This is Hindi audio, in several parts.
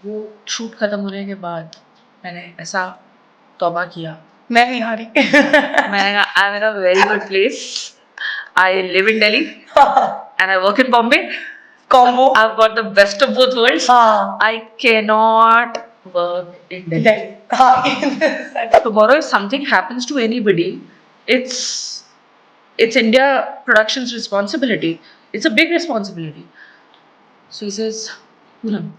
वो शूट खत्म होने के बाद मैंने ऐसा तौबा किया, मैं नहीं आ रही मैंने कहा I am in a very good place, I live in Delhi and I work in Bombay. Combo. I've got the best of both worlds. I cannot work in Delhi. Tomorrow, if something happens to anybody, it's India Productions' responsibility. It's a big responsibility. So he says, Poonam,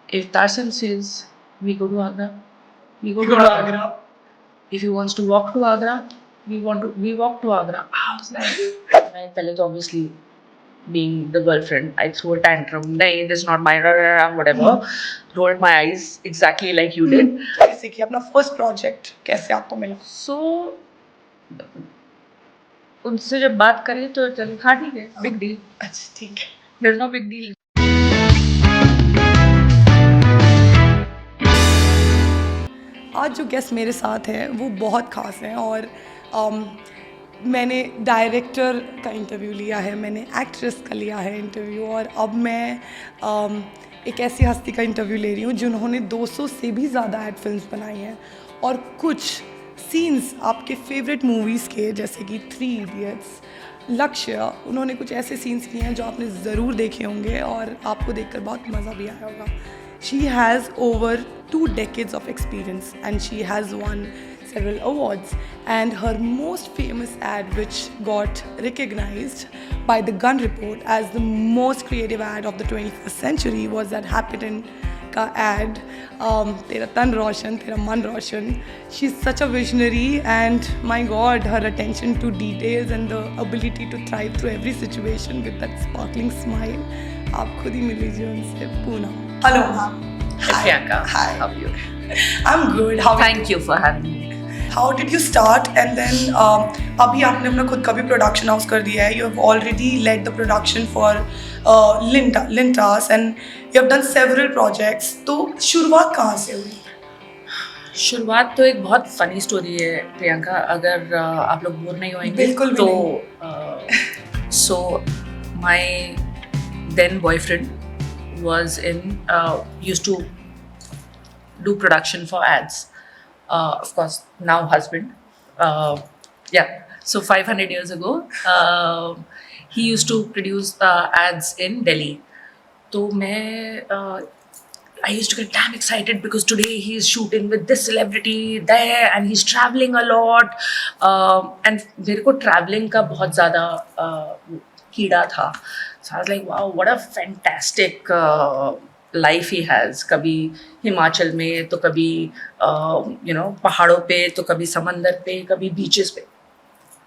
if Tarzan says we go to Agra, we go to Agra. If he wants to walk to Agra, we walk to Agra. I was like, I felt obviously being the girlfriend, I threw a tantrum. Nahi, this is not my whatever. Rolled my eyes exactly like you did. जैसे कि अपना फर्स्ट प्रोजेक्ट कैसे आपको मिला? So उनसे जब बात करें तो चल हाँ ठीक है, बिग डील. अच्छा ठीक है. There's no big deal. आज जो गेस्ट मेरे साथ हैं वो बहुत ख़ास हैं और मैंने डायरेक्टर का इंटरव्यू लिया है, मैंने एक्ट्रेस का लिया है इंटरव्यू और अब मैं एक ऐसी हस्ती का इंटरव्यू ले रही हूँ जिन्होंने 200 से भी ज़्यादा एड फिल्म्स बनाई हैं और कुछ सीन्स आपके फेवरेट मूवीज़ के जैसे कि 3 इडियट्स, लक्ष्य, उन्होंने कुछ ऐसे सीन्स किए हैं जो आपने ज़रूर देखे होंगे और आपको देखकर बहुत मज़ा भी आया होगा. She has over 2 decades of experience and she has won several awards, and her most famous ad which got recognized by the Gun Report as the most creative ad of the 21st century was that Happyden ka ad, Tera Tan Roshan, Tera Man Roshan. She's such a visionary and my god, her attention to details and the ability to thrive through every situation with that sparkling smile. आप खुद ही मिल लीजिए उनसे. Poonam. Hello ma'am. Hi Priyanka. Hi. How are you? I'm good. How? Thank you for having me. How did you start? And then अभी आपने अपना खुद का भी प्रोडक्शन हाउस कर दिया है. You have already led the production for Lintas and you have done several projects. तो शुरुआत कहाँ से हुई? शुरुआत तो एक बहुत फनी स्टोरी है प्रियंका, अगर आप लोग बोर नहीं होंगे बिल्कुल भी तो so my then boyfriend was in used to do production for ads, of course now husband, yeah, so 500 years ago he used to produce ads in Delhi. तो मैं I used to get damn excited because today he's shooting with this celebrity there and he's traveling a lot, and मेरे को traveling का बहुत ज़्यादा कीड़ा था. So I was like, wow, what a fantastic life he has. कभी हिमाचल में तो कभी पहाड़ों पे तो कभी समंदर पे कभी बीचेस पे.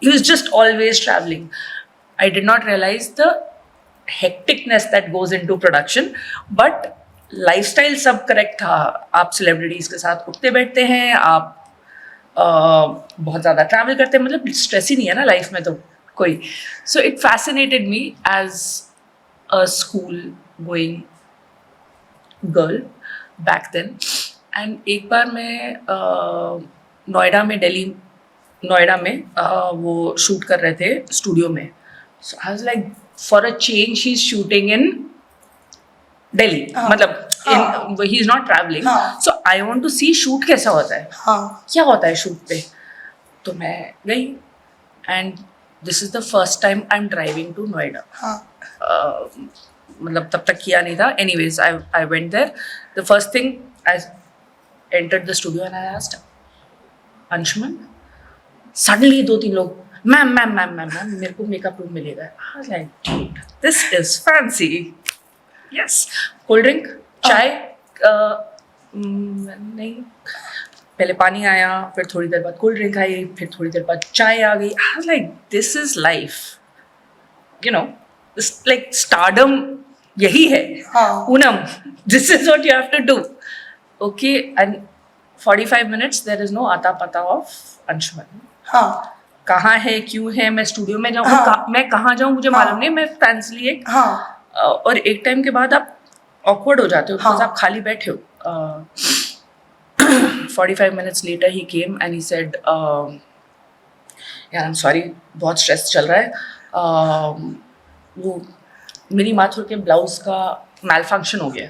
He was just always traveling. I did not realize the hecticness that goes into production, but lifestyle सब correct था. आप celebrities के साथ उठते बैठते हैं, आप बहुत ज़्यादा travel करते हैं, मतलब stress ही नहीं है ना life में तो कोई. So it fascinated me as a school going girl back then. And एक बार मैं नोएडा में वो शूट कर रहे थे स्टूडियो में. So I was like, for a change he's shooting in Delhi, मतलब he is not traveling. So I want to see shoot कैसा होता है, क्या होता है शूट पे. तो मैं गई and this is the first time I'm driving to Noida. मतलब तब तक किया नहीं था. Anyways, I went there. The first thing, I entered the studio and I asked, Anshuman. Suddenly 2-3 लोग, मैम मेरे को मेकअप रूम मिलेगा. I was like, dude, this is fancy. Yes, cold drink, चाय, नहीं, पहले पानी आया, फिर थोड़ी देर बाद कोल्ड ड्रिंक आई, फिर थोड़ी देर बाद चाय आ गई. I was like, this is life, this like stardom यही है. Poonam, this is what you have to do. Okay, and 45 minutes there is no आता पता of अंशुमन. कहाँ है, क्यों है, मैं स्टूडियो में जाऊँ, मैं कहाँ जाऊँ मुझे मालूम नहीं. मैं फैंसली एक और एक टाइम के बाद आप awkward हो जाते हो बिकॉज आप खाली बैठे हो. 45 minutes later he came and he said, I'm sorry, बहुत स्ट्रेस चल रहा है. वो मेरी माथुर के ब्लाउज का मैल फंक्शन हो गया.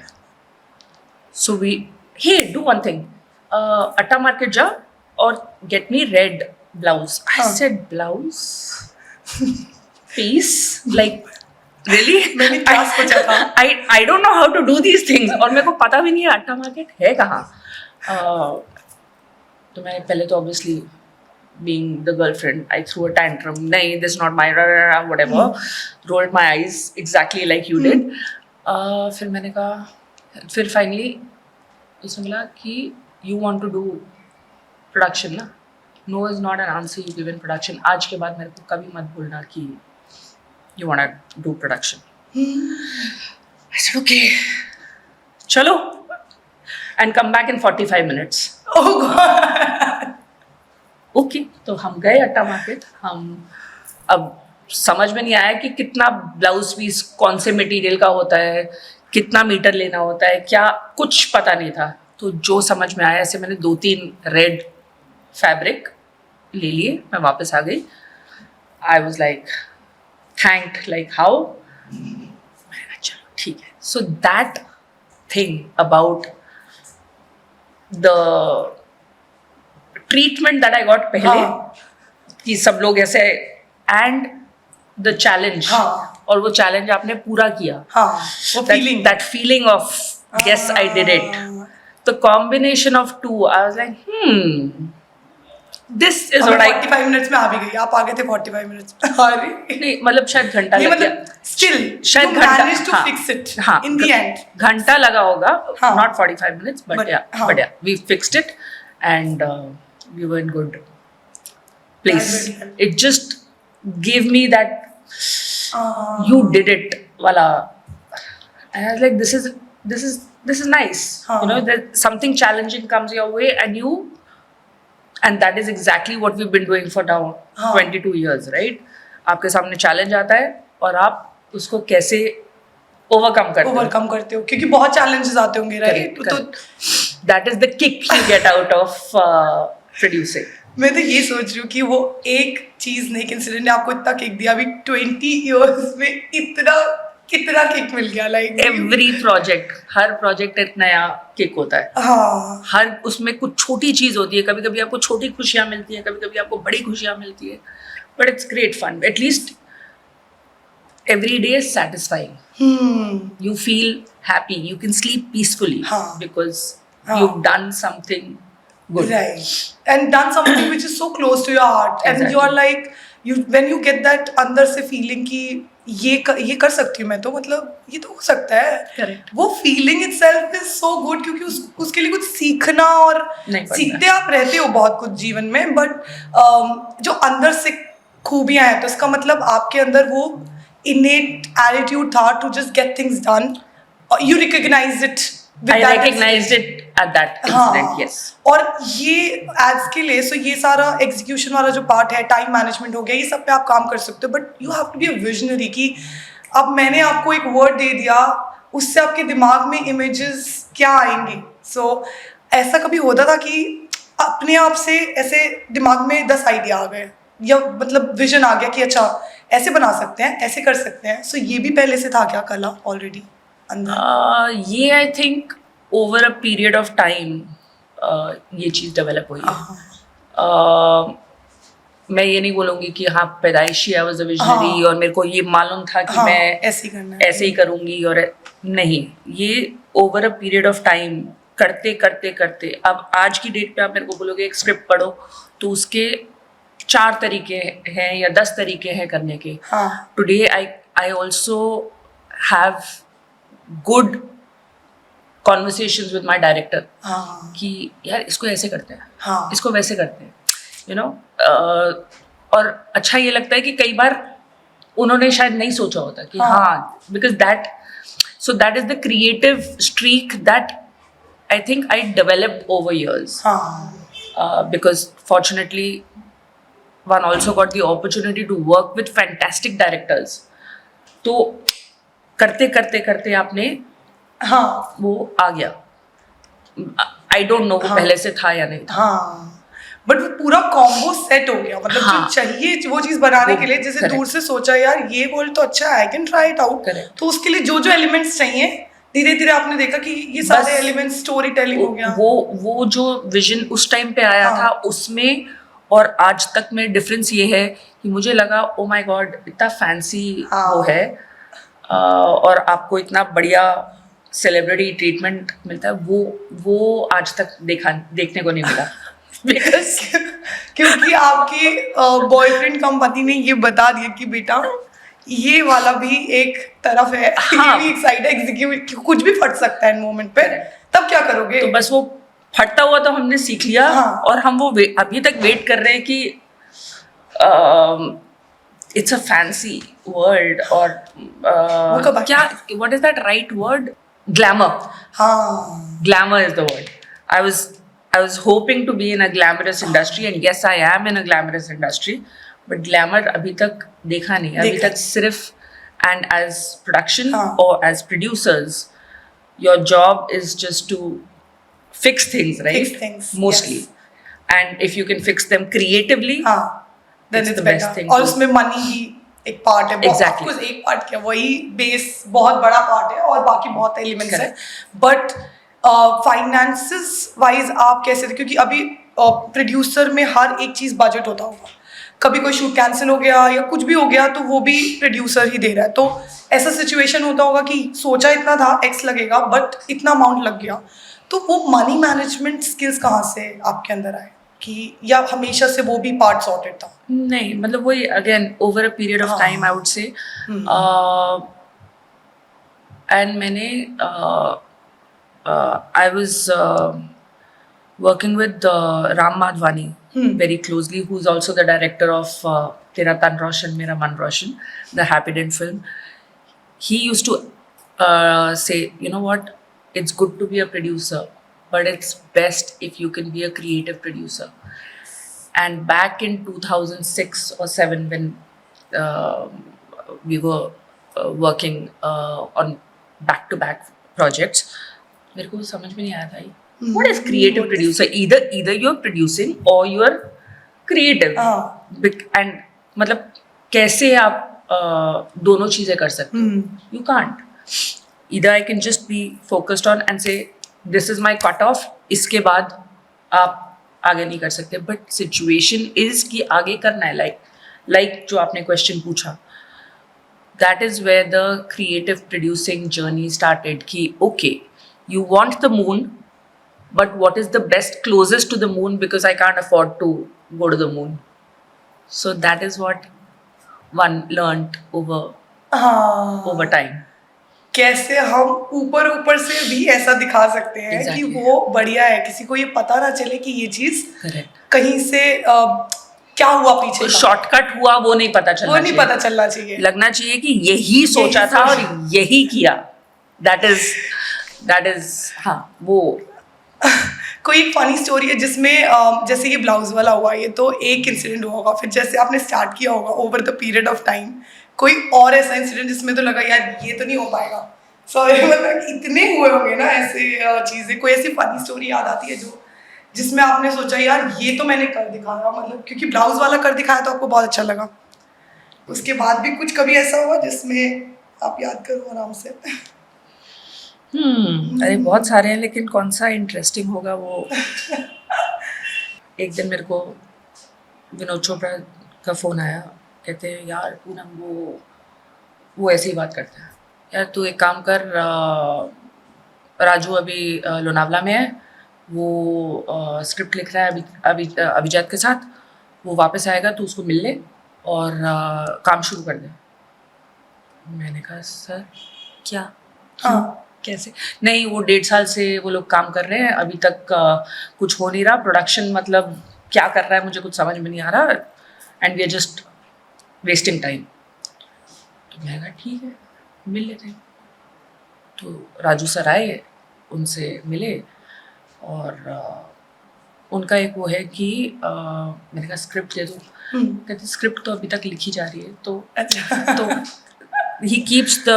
So hey, do one thing. Atta market ja or get me red blouse. I said blouse, piece, like really? मैंने क्या सोचा था? I don't know how to do these things. और मेरे को पता भी नहीं है अट्टा मार्केट है कहाँ. तो मैं पहले तो obviously being the girlfriend, I threw a tantrum. नहीं, this is not my whatever. Rolled my eyes exactly like you did. फिर मैंने कहा, फिर finally उसने बोला कि you want to do production ना? No is not an answer you give in production. आज के बाद मेरे को कभी मत बोलना कि you want to do production. I said okay, चलो, and come back in 45 minutes. Oh God. Okay तो हम गए अट्टा मार्केट. हम अब समझ में नहीं आया कि कितना ब्लाउज पीस कौन से मटेरियल का होता है, कितना मीटर लेना होता है, क्या कुछ पता नहीं था. तो जो समझ में आया, ऐसे मैंने 2-3 रेड फैब्रिक ले लिए, मैं वापस आ गई. I was like thanked, like how. चलो ठीक है. So that thing about the treatment that I got पहले, कि सब लोग ऐसे, एंड द चैलेंज, और वो चैलेंज आपने पूरा किया. वो feeling, that feeling of yes I did it. The combination of two, I was like this is what I 45 minutes में आ भी गई. आप आ गए थे 45 मिनट्स में. अरे नहीं, मतलब शायद घंटा लग गया. स्टिल शायद you घंटा, managed to fix it in the end. घंटा लगा होगा, not 45 minutes, but yeah, we fixed it and we were in good place. It just gave me that you did it wala, and I was like, this is nice. You know, that something challenging comes your way and that is exactly what we've been doing for now 22 years, right? आपके सामने चैलेंज आता है और आप उसको कैसे ओवरकम करते हो, क्योंकि बहुत चैलेंजेस आते होंगे, राइट? तो that is the kick you get out of producing. मैं तो ये सोच रही हूँ कि वो एक चीज ने, एक इंसिडेंट ने आपको इतना किक दिया. अभी 20 इयर्स में कितना किक मिल गया. लाइक एवरी प्रोजेक्ट, हर प्रोजेक्ट एक नया किक होता है. हर उसमें कुछ छोटी चीज होती है. कभी कभी आपको छोटी खुशियां मिलती हैं, कभी कभी आपको बड़ी खुशियां मिलती है, but it's great fun. At least every day is satisfying. You feel happy, you can sleep peacefully because you've done something good, right, and done something which is so close to your heart. Exactly. And you are like, when you get that अंदर से feeling कि ये कर सकती हूँ मैं, तो मतलब ये तो हो सकता है. Correct. वो feeling itself is so good, क्योंकि उसके लिए कुछ सीखना, और सीखते आप रहते हो बहुत कुछ जीवन में, बट जो अंदर से खूबियाँ हैं, तो इसका मतलब आपके अंदर वो innate attitude था to just get things done. You recognized it. I recognized it at that incident, yes. और ये एड्स के लिए, सो ये सारा एग्जीक्यूशन वाला जो पार्ट है, टाइम मैनेजमेंट हो गया, ये सब पे आप काम कर सकते हो, but you have to be a visionary. कि अब मैंने आपको एक वर्ड दे दिया, उससे आपके दिमाग में इमेजेस क्या आएंगे. सो ऐसा कभी होता था कि अपने आप से ऐसे दिमाग में 10 आइडिया आ गए, या मतलब विजन आ गया कि अच्छा ऐसे बना सकते हैं, ऐसे कर सकते हैं. सो ये भी पहले से था क्या कला ऑलरेडी अंदर? ये I think over a period of time ये चीज़ डेवलप हुई है. मैं ये नहीं बोलूँगी कि हाँ पैदाइशी आई वाज अ विजनरी और मेरे को ये मालूम था कि मैं ऐसे ही करूँगी, और नहीं, ये over a period of time करते करते करते, अब आज की डेट पे आप मेरे को बोलोगे एक स्क्रिप्ट पढ़ो, तो उसके 4 तरीके हैं या 10 तरीके हैं करने के. Today I also have good conversations with my director कि यार इसको ऐसे करते हैं, इसको वैसे करते हैं, यू नो. और अच्छा ये लगता है कि कई बार उन्होंने शायद नहीं सोचा होता कि because that is the creative streak that I think I developed over years, because fortunately one also got the opportunity to work with fantastic directors. तो करते करते करते आपने वो आ गया. I don't know वो पहले से था या नहीं था, बट वो पूरा कॉम्बो सेट हो गया. मतलब जो चाहिए वो चीज बनाने के लिए, जैसे दूर से सोचा यार ये बोल तो अच्छा है, I can try it out, तो उसके लिए जो एलिमेंट्स चाहिए धीरे धीरे आपने देखा कि ये सारे बस एलिमेंट स्टोरी टेलिंग हो गया। वो जो विजन उस टाइम पे आया हाँ। था उसमें और आज तक में डिफरेंस ये है कि मुझे लगा ओ माय गॉड इतना फैंसी हाँ। वो है और आपको इतना बढ़िया सेलिब्रिटी ट्रीटमेंट मिलता है, वो आज तक देखने को नहीं मिला बिकॉज क्योंकि आपकी बॉयफ्रेंड कंपनी ने ये बता दिया कि बेटा ये वाला भी एक तरफ है, हाँ। ये भी एक साइड है, एग्जीक्यूट कुछ भी फट सकता है इन मोमेंट पे, तब क्या करोगे? तो बस वो फटता हुआ तो हमने सीख लिया। हाँ। और हम वो अभी तक वेट कर रहे हैं कि इट्स अ फैंसी वर्ल्ड और कब क्या what is that right word, glamour. हाँ, Glamour is the word. I was hoping to be in a glamorous industry, and yes, I am in a glamorous industry. But glamour अभी तक देखा नहीं। अभी तक सिर्फ and as production हाँ. or as producers, your job is just to fix things, right? Fix things, Mostly. yes. And if you can fix them creatively, हाँ, then It's it's the best better. thing और to- उसमें मनी ही एक पार्ट है, Exactly. कुछ एक पार्ट क्या, वही बेस बहुत बड़ा पार्ट है और बाकी बहुत एलिमेंट्स है। बट फाइनेंसेस वाइज आप कैसे थे, क्योंकि अभी प्रोड्यूसर में हर एक चीज़ बजट होता होगा, कभी कोई शूट कैंसिल हो गया या कुछ भी हो गया तो वो भी प्रोड्यूसर ही दे रहा है, तो ऐसा सिचुएशन होता होगा कि सोचा इतना था एक्स लगेगा बट इतना अमाउंट लग गया, तो वो मनी मैनेजमेंट स्किल्स कहाँ से आपके अंदर आए, कि या हमेशा से वो भी पार्ट सॉर्टेड था? नहीं, मतलब वही again over a period of time I would say. And मैंने I was working with Ram Madhwani very closely, who's also the director of Tera Tan Roshan Mera Man Roshan, the Happy Dent film. He used to say, you know what, it's good to be a producer, but it's best if you can be a creative producer. And back in 2006 or 7 when we were working on back-to-back projects, मेरे को समझ में नहीं आया था what is creative producer? Either you're producing or you're creative. And मतलब कैसे आप दोनों चीजें कर सकते हो? You can't. Either I can just be focused on and say this is my cutoff, इसके बाद आप आगे नहीं कर सकते, but situation is कि आगे करना है, like जो आपने question पूछा, that is where the creative producing journey started कि okay, you want the moon, but what is the best closest to the moon, because I can't afford to go to the moon. So that is what one learned over time. कैसे हम ऊपर ऊपर से भी ऐसा दिखा सकते हैं कि वो बढ़िया है, किसी को ये पता ना चले कि ये चीज कहीं से क्या हुआ पीछे, तो शॉर्टकट हुआ वो नहीं पता चलना चाहिए, लगना चाहिए कि यही सोचा था और यही किया। that is हाँ वो कोई एक फनी स्टोरी है जिसमें जैसे ये ब्लाउज वाला हुआ, ये तो एक इंसिडेंट हुआ होगा, फिर जैसे आपने स्टार्ट किया होगा over the period of time कोई और ऐसा इंसिडेंट जिसमें तो लगा यार ये तो नहीं हो पाएगा, सॉरी मतलब इतने हुए होंगे ना ऐसे चीज़ें, कोई ऐसी फनी स्टोरी याद आती है जो जिसमें आपने सोचा यार ये तो मैंने कर दिखाया, मतलब क्योंकि ब्लाउज वाला कर दिखाया तो आपको बहुत अच्छा लगा, उसके बाद भी कुछ कभी ऐसा हुआ जिसमें आप याद करो आराम से? अरे बहुत सारे हैं, लेकिन कौन सा इंटरेस्टिंग होगा वो एक दिन मेरे को विनोद चोपड़ा का फ़ोन आया, कहते हैं यार पूनम वो ऐसी ही बात करता है, यार तू एक काम कर, राजू अभी लोनावला में है, वो स्क्रिप्ट लिख रहा है अभिजात के साथ, वो वापस आएगा तो उसको मिल ले और काम शुरू कर दे। मैंने कहा सर क्या, कैसे? नहीं, वो 1.5 साल से वो लोग काम कर रहे हैं, अभी तक कुछ हो नहीं रहा, प्रोडक्शन मतलब क्या कर रहा है मुझे कुछ समझ में नहीं आ रहा, and we are just wasting time. तो मैंने कहा ठीक है मिल लेते हैं। तो राजू सर आए, उनसे मिले और उनका एक वो है कि मैंने कहा स्क्रिप्ट दे दो, कहते स्क्रिप्ट तो अभी तक लिखी जा रही है, तो ही कीप्स द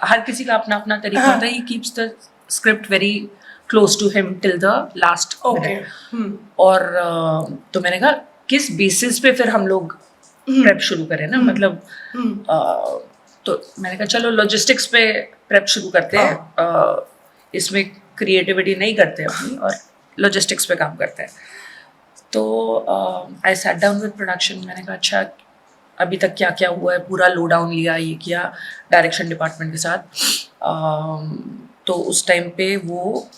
हर किसी का अपना अपना तरीका होता है, he keeps the script very close to him till the last minute. और तो मैंने कहा किस बेसिस पे फिर हम लोग प्रेप शुरू करें ना, मतलब तो मैंने कहा चलो लॉजिस्टिक्स पे प्रेप शुरू करते हैं, इसमें क्रिएटिविटी नहीं करते अपनी और लॉजिस्टिक्स पे काम करते हैं। तो I sat down with production, मैंने कहा अच्छा अभी तक क्या क्या हुआ है, पूरा लो डाउन लिया, ये किया डायरेक्शन डिपार्टमेंट के साथ। तो उस टाइम पे वो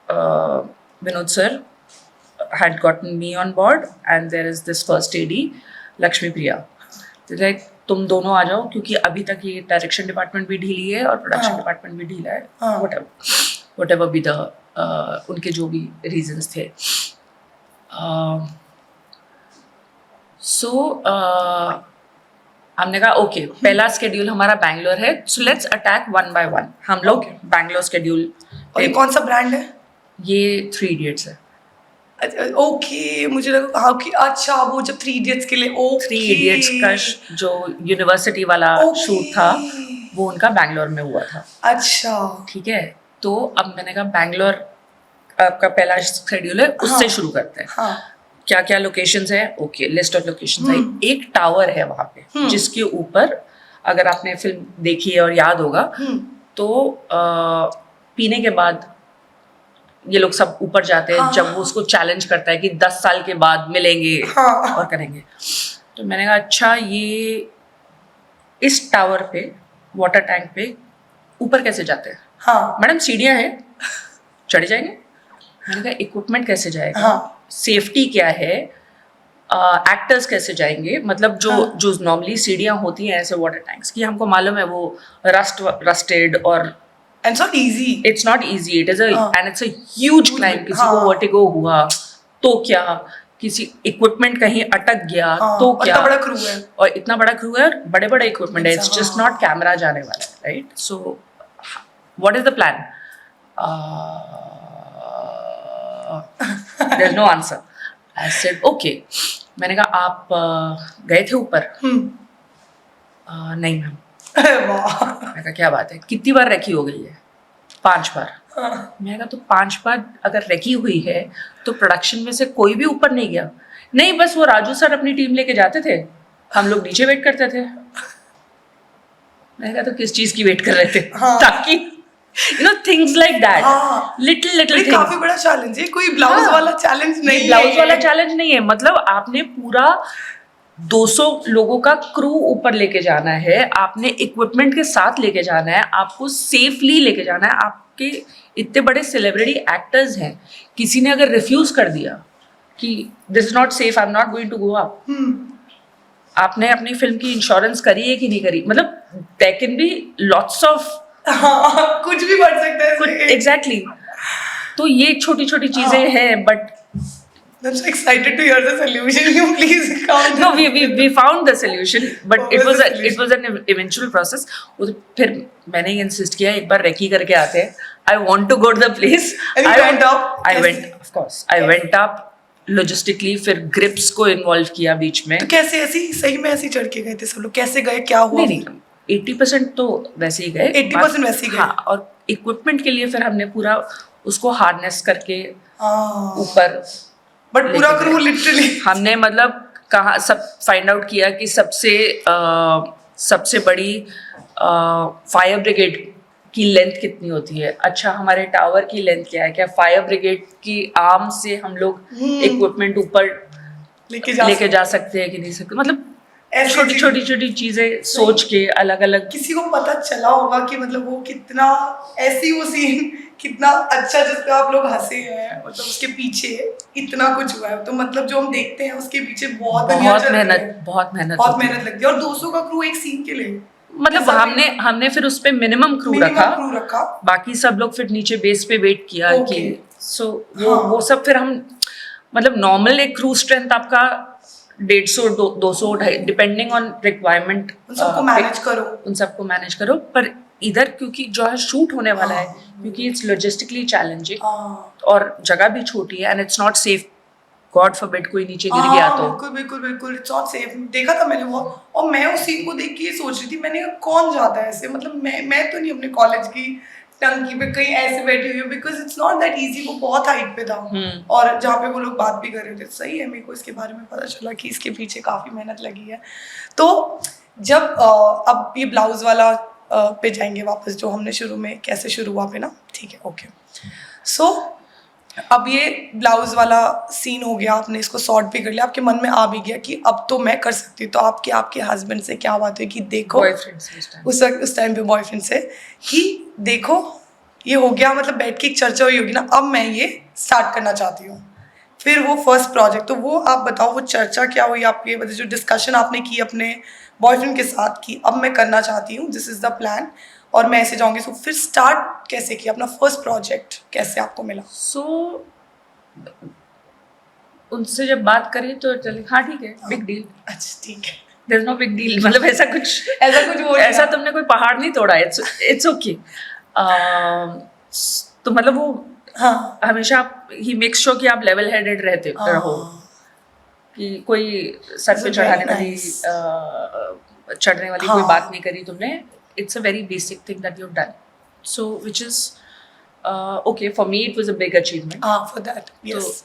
Vinod sir had gotten me on board and there is this first AD Lakshmi Priya, like तुम दोनों आ जाओ क्योंकि अभी तक ये डायरेक्शन डिपार्टमेंट भी ढीली है और प्रोडक्शन डिपार्टमेंट भी ढीला है, whatever be the उनके जो भी रीजंस थे। सो हमने कहा ओके पहला स्केड्यूल हमारा बैंगलोर है, so let's attack one by one. हम लोग बैंगलोर स्केड्यूल। और ये कौन सा ब्रांड है? ये 3 Idiots है। ओके, मुझे लगा हाँ कि अच्छा वो जब 3 Idiots के लिए 3 Idiots का जो यूनिवर्सिटी वाला शूट था वो उनका बैंगलोर में हुआ था। अच्छा ठीक है, तो अब मैंने कहा बैंगलोर आपका पहला शेड्यूल है, उससे शुरू करते हैं। क्या क्या लोकेशंस है? ओके, लिस्ट ऑफ लोकेशंस है। एक टावर है वहाँ पे जिसके ऊपर, अगर आपने फिल्म देखी है और याद होगा तो पीने के बाद ये लोग सब ऊपर जाते हैं जब वो उसको चैलेंज करता है कि 10 साल के बाद मिलेंगे और करेंगे। तो मैंने कहा अच्छा ये इस टावर पे वाटर टैंक पे ऊपर कैसे जाते हैं? मैडम सीढ़ियाँ हैं, चढ़ जाएंगे। मैंने कहा इक्विपमेंट कैसे जाएगा, सेफ्टी क्या है, एक्टर्स कैसे जाएंगे, मतलब जो नॉर्मली सीढ़ियाँ होती हैं ऐसे वाटर टैंक्स की, हमको मालूम है वो रस्टेड और it's not easy. It's not easy. It is and it's a huge climb. किसी को वर्टिगो हुआ तो क्या, किसी इक्विपमेंट कहीं अटक गया तो क्या, इतना बड़ा क्रू है और इतना बड़ा क्रू है और बड़े बड़े इक्विपमेंट है, इट्स जस्ट नॉट कैमरा जाने वाला है, right? So what is the plan? There is no answer. I said okay. मैंने कहा आप गए थे ऊपर? नहीं मैम। मैंने कहा क्या बात है, कितनी बार रेकी हो गई है? 5 बार। मैंने कहा तो 5 बार अगर रेकी हुई है तो प्रोडक्शन में से कोई भी ऊपर नहीं गया? नहीं, बस वो राजू सर अपनी टीम लेके जाते थे, हम लोग नीचे वेट करते थे। मैंने कहा तो किस चीज की वेट कर रहे थे? ताकि things like that, little thing. काफी बड़ा चैलेंज है, कोई ब्लाउज वाला चैलेंज नहीं है। ब्लाउज वाला चैलेंज नहीं है, मतलब आपने पूरा 200 लोगों का क्रू ऊपर लेके जाना है, आपने इक्विपमेंट के साथ लेके जाना है, आपको सेफली लेके जाना है। आपके इतने बड़े सेलिब्रिटी एक्टर्स हैं, किसी ने अगर रिफ्यूज कर दिया कि this is not safe, I am not going to go up, आपने अपनी फिल्म की इंश्योरेंस करी है कि नहीं करी? मतलब there can be lots of कुछ भी बढ़ सकता है। एग्जैक्टली। तो ये छोटी छोटी चीजें हैं, but I'm so excited to hear the solution. You please come. No, we found the solution, but it was an eventual process. फिर मैंने ही insist किया एक बार रेकी करके आते हैं. I want to go to the place. And you went up? I went, of course. I went up logistically, फिर grips को involve किया बीच में. तो कैसे ऐसी सही में ऐसी चढ़ के गए थे सब लोग? कैसे गए, क्या हुआ? नहीं, 80% तो वैसे ही गए. 80% वैसे ही गए. हाँ, और इक्विपमेंट के लिए फिर हमने पूरा उसको हार्नेस करके ऊपर, बट पूरा क्रू लिटरली हमने मतलब कहाँ सब फाइंड आउट किया कि सबसे बड़ी फायर ब्रिगेड की लेंथ कितनी होती है। अच्छा, हमारे टावर की लेंथ क्या है, क्या फायर ब्रिगेड की आर्म से हम लोग इक्विपमेंट ऊपर लेके जा सकते हैं कि नहीं सकते, मतलब छोटी छोटी चीजें सोच के अलग अलग। किसी को पता चला होगा कि मतलब वो कितना ऐसी वो सीन कितना अच्छा जिसपे आप लोग हंसे हैं, मतलब उसके पीछे इतना कुछ हुआ है। तो मतलब जो हम देखते हैं उसके पीछे बहुत मेहनत लगती है। और 200 का क्रू एक सीन के लिए, मतलब हमने फिर उस पे मिनिमम क्रू रखा, बाकी सब लोग फिर नीचे बेस पे वेट किया कि वो सब फिर हम, मतलब नॉर्मल एक क्रू स्ट्रेंथ आपका 150, 200, डिपेंडिंग ऑन रिक्वायरमेंट, उन सबको मैनेज करो। पर इधर क्योंकि जो है शूट होने वाला है, क्योंकि इट्स लॉजिस्टिकली चैलेंजिंग और जगह भी छोटी है and it's not safe, God forbid कोई नीचे गिर गया तो। बिल्कुल इट्स नॉट सेफ। देखा था मैंने वो, और मैं उस सीन को देख के ये सोच रही थी, मैंने कहा कौन जाता है ऐसे, मतलब मैं तो नहीं अपने कॉलेज की टंकी पे कहीं ऐसे बैठी हुई हूँ, because it's not that easy. वो बहुत हाइट पे था और जहाँ पे वो लोग बात भी कर रहे थे। सही है, मेरे को इसके बारे में पता चला कि इसके पीछे काफ़ी मेहनत लगी है। तो जब अब ये ब्लाउज वाला पे जाएंगे वापस, जो हमने शुरू में कैसे शुरू हुआ पे ना, ठीक है, ओके। सो अब ये ब्लाउज वाला सीन हो गया, आपने इसको सॉर्ट भी कर लिया, आपके मन में आ भी गया कि अब तो मैं कर सकती हूँ, तो आपके आपके हस्बैंड से क्या बात है कि देखो, बॉयफ्रेंड से उस time। उस टाइम पे बॉयफ्रेंड से कि देखो ये हो गया, मतलब बैठ के एक चर्चा हुई होगी ना, अब मैं ये स्टार्ट करना चाहती हूँ। फिर वो फर्स्ट प्रोजेक्ट, तो वो आप बताओ, वो चर्चा क्या हुई आपके, मतलब जो डिस्कशन आपने की अपने बॉयफ्रेंड के साथ कि अब मैं करना चाहती हूँ, दिस इज़ द प्लान और मैं ऐसे जाऊँगी, तो फिर स्टार्ट कैसे किया अपना फर्स्ट प्रोजेक्ट, कैसे आपको मिला? सो उनसे जब बात करी तो चले हाँ ठीक है, बिग डील, अच्छा ठीक है, there is no big deal, मतलब ऐसा कुछ वो नहीं ऐसा था। तुमने कोई पहाड़ नहीं तोड़ा, इट्स ओके। तो मतलब वो हाँ हमेशा ही मेक्स श्योर कि आप लेवल हेडेड रहते रहो, कि कोई सर पे This is चढ़ाने very वाली nice. चढ़ने वाली हाँ. कोई बात नहीं करी तुमने। It's a very basic thing that you have done, so which is okay for me, it was a big achievement. For that yes,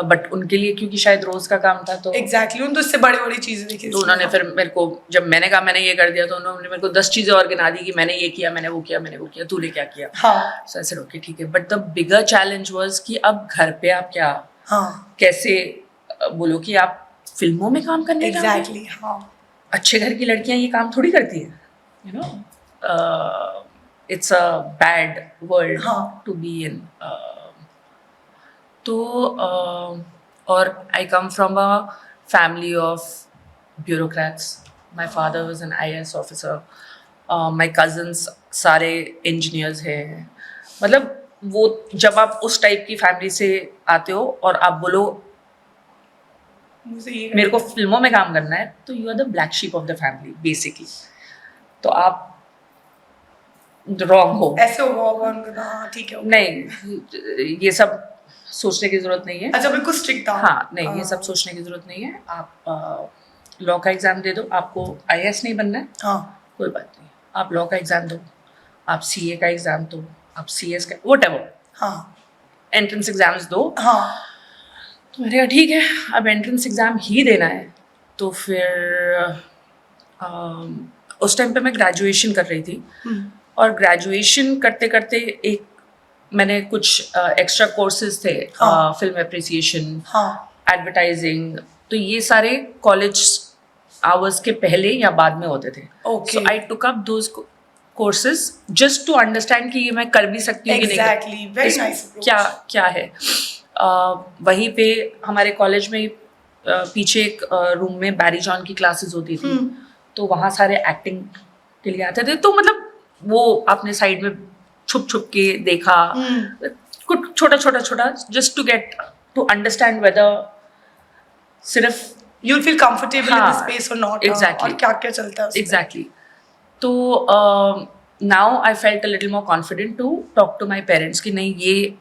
but उनके लिए क्योंकि शायद रोज का काम था, तो एग्जैक्टली, उन तो इससे बड़ी बड़ी चीजें देखी, तो उन्होंने फिर मेरे को, जब मैंने कहा मैंने ये कर दिया, तो उन्होंने मेरे को 10 चीजें और गिना दी कि मैंने ये किया, मैंने वो किया, मैंने वो किया, तूने क्या किया। हाँ सो आई सेड ओके ठीक है, but the bigger challenge was कि अब घर पे आप क्या, हाँ कैसे बोलो कि आप फिल्मों में काम करने जाओगे। एग्जैक्टली, हाँ अच्छे घर की लड़कियां ये काम थोड़ी करती हैं, you know, it's a bad world हाँ। To be in. तो और I come from a family of bureaucrats, my father was an IAS officer, my cousins सारे इंजीनियर्स हैं, मतलब वो जब आप उस टाइप की फैमिली से आते हो और आप बोलो मुझे ये मेरे को फिल्मों में काम करना है, तो you are the black sheep of the family basically, तो आप रॉन्ग हो। ऐसे होगा उनका, हाँ ठीक है, okay. नहीं, ये सब सोचने की जरूरत नहीं है। अच्छा बिल्कुल स्ट्रिक्ट था। हाँ नहीं, ये सब सोचने की जरूरत नहीं है। आप लॉ का एग्जाम दे दो, आपको IAS नहीं बनना है, हाँ कोई बात नहीं, आप लॉ का एग्जाम दो, आप CA का एग्जाम दो, आप CS का, व्हाटएवर, हाँ एंट्रेंस एग्जाम्स दो। हाँ तो मैंने कहा ठीक है, अब एंट्रेंस एग्जाम ही देना है। तो फिर उस टाइम पे मैं ग्रेजुएशन कर रही थी, और ग्रेजुएशन करते करते एक मैंने कुछ एक्स्ट्रा कोर्सेज थे, हाँ. फिल्म एप्रिसिएशन, हाँ एडवर्टाइजिंग, तो ये सारे कॉलेज आवर्स के पहले या बाद में होते थे। Okay. So I took up those courses just to understand कि ये मैं कर भी सकती हूँ कि Exactly. नहीं, Very इस- nice approach. क्या है। वहीं पे हमारे कॉलेज में पीछे एक रूम में बैरी जॉन की क्लासेस होती थी, तो वहाँ सारे एक्टिंग के लिए आते थे, तो मतलब वो आपने साइड में छुप छुप के देखा, कुछ छोटा छोटा छोटा, just to get to understand whether सिर्फ you will feel comfortable in हाँ, दिस स्पेस और नॉट, exactly. और क्या क्या चलता है उसमें। एग्जैक्टली। तो now I felt a little more confident to talk to my parents कि नहीं, ये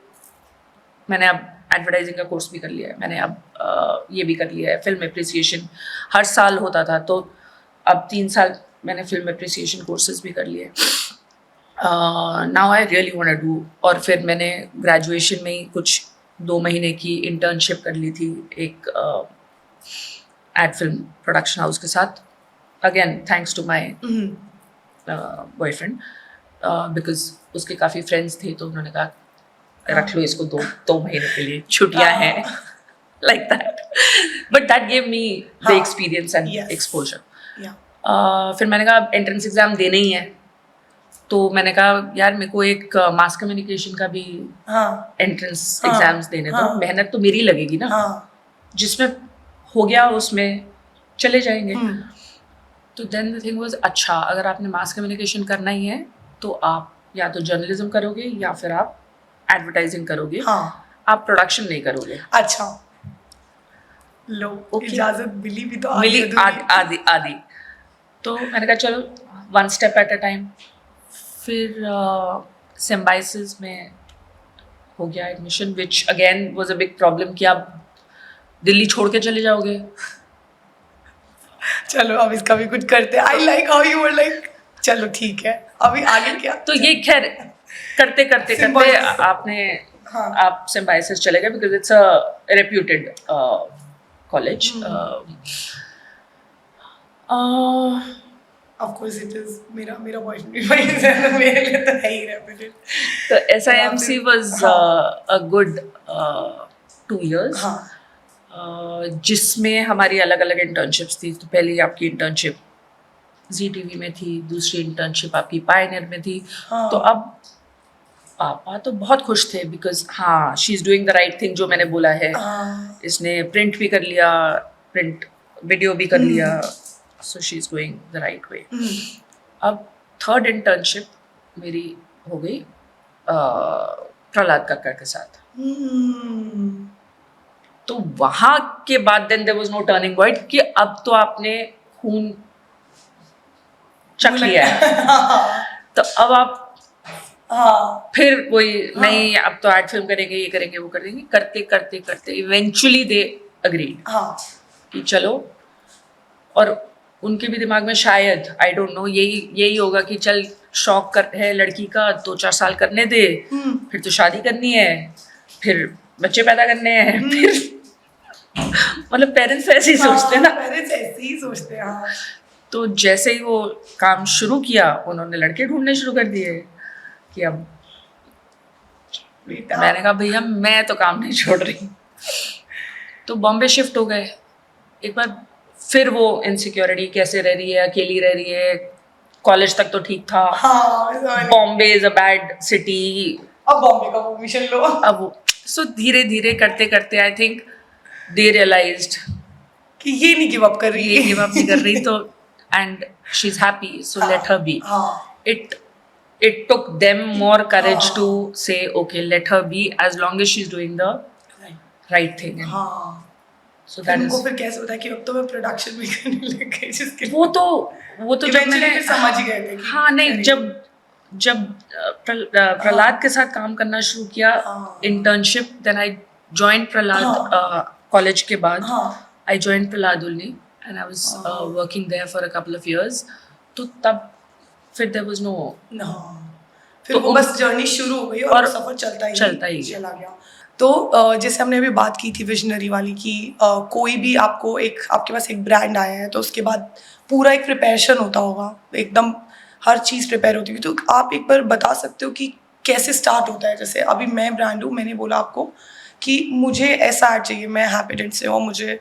मैंने अब एडवर्टाइजिंग का कोर्स भी कर लिया है, मैंने अब ये भी कर लिया है, फिल्म एप्रिसिएशन हर साल होता था, तो अब 3 साल मैंने फिल्म एप्रिसिएशन कोर्सेज भी कर लिए। Now I really want to do. और फिर मैंने ग्रेजुएशन में ही कुछ 2 महीने की इंटर्नशिप कर ली थी एक एड फिल्म प्रोडक्शन हाउस के साथ, again thanks to my boyfriend, because उसके काफ़ी फ्रेंड्स थे, तो उन्होंने कहा रख लो इसको, 2 महीने के लिए छुट्टियां हैं, like that, but that gave me the experience and exposure. फिर मैंने कहा अब एंट्रेंस एग्जाम देने ही है, तो मैंने कहा यार मेरे को एक मास कम्युनिकेशन का भी एंट्रेंस एग्जाम्स देने दो, मेहनत तो मेरी लगेगी ना, जिसमें हो गया उसमें चले जाएंगे। तो देन द थिंग वाज, अच्छा अगर आपने मास कम्युनिकेशन करना ही है तो आप या तो जर्नलिज्म करोगे या फिर आप एडवर्टाइजिंग करोगे, आप प्रोडक्शन नहीं करोगे। अच्छा लो, इजाजत मिली भी तो मिली आदि। तो मैंने कहा चलो 1 स्टेप एट अ टाइम। फिर सिम्बाइसिस में हो गया admission, which again was a big problem कि आप दिल्ली छोड़ के चले जाओगे। चलो अब इसका भी कुछ करते हैं। I like how you were like चलो ठीक है, अभी आगे क्या। तो ये खैर करते करते करते आपने आप सिम्बाइसिस चले गए, because it's a reputed college. Of course it is मेरा बॉयफ्रेंड है, मेरे लिए तो है ही रेपिटेड। तो SIMC was a good 2 years हाँ जिसमें हमारी अलग अलग इंटर्नशिप्स थी। तो पहली आपकी इंटर्नशिप ZTV में थी, दूसरी इंटर्नशिप आपकी पायनियर में थी। हाँ। तो अब पापा तो बहुत खुश थे बिकॉज हाँ she is doing the right thing, जो मैंने बोला है। हाँ इसने प्रिंट भी कर लिया, प्रिंट वीडियो भी कर लिया, so she is going the right way. अब थर्ड इंटर्नशिप मेरी हो गई प्रहलाद कक्कड़ के साथ। तो वहाँ के बाद then there was no turning point कि अब तो आपने खून चख लिया है। तो अब आप हाँ फिर वही नहीं, अब तो एड फिल्म करेंगे, ये करेंगे, वो करेंगे, करते करते करते इवेंचुअली दे अग्रीड हाँ कि चलो। और उनके भी दिमाग में शायद आई डोंट नो यही होगा कि चल शौक कर है लड़की का, 2-4 साल करने दे, फिर तो शादी करनी है, फिर बच्चे पैदा करने हैं, फिर मतलब पेरेंट्स ऐसे ही सोचते हैं ना। पेरेंट्स ऐसे ही सोचते हैं हाँ। तो जैसे ही वो काम शुरू किया उन्होंने लड़के ढूंढने शुरू कर दिए कि अब बेटा मैंने कहा भैया मैं तो काम नहीं छोड़ रही। तो बॉम्बे शिफ्ट हो गए। एक बार फिर वो इनसिक्योरिटी, कैसे रह रही है, अकेली रह रही है, कॉलेज तक तो ठीक था। हाँ sorry। Bombay is a bad city. अब बॉम्बे का परमिशन लो। अब सो धीरे धीरे करते करते आई थिंक दे रियलाइज्ड कि ये नहीं गिव अप कर रही ये गिव अप नहीं कर रही, तो and she is happy, so let her be. हाँ It took them more courage to say okay, let her be, as long as she's doing the right thing. And हाँ so फिर that उनको is फिर कैसे होता है कि अब तो मैं प्रोडक्शन भी करने लग गई, जिसके वो तो जब Eventually मैंने फिर समझ ही गए थे कि हाँ नहीं, करेंगे। जब प्रहलाद के साथ काम करना शुरू किया हाँ। Internship, then I join Prahlad college के बाद। हाँ आई जॉइन प्रहलाद उल्नी and I was working there for a couple of years. तो तब फिर देयर वाज नो फिर तो वो बस जर्नी शुरू हो गई और सफर चलता ही गया। चला गया। तो जैसे हमने अभी बात की थी विजनरी वाली कि कोई भी आपको आपके पास एक ब्रांड आया है तो उसके बाद पूरा एक प्रिपरेशन होता होगा, एकदम हर चीज़ प्रिपेयर होती होगी। तो आप एक बार बता सकते हो कि कैसे स्टार्ट होता है? जैसे अभी मैं ब्रांड हूँ, मैंने बोला आपको कि मुझे ऐसा ऐड चाहिए, मैं हैप्पीडेंट से हूँ, मुझे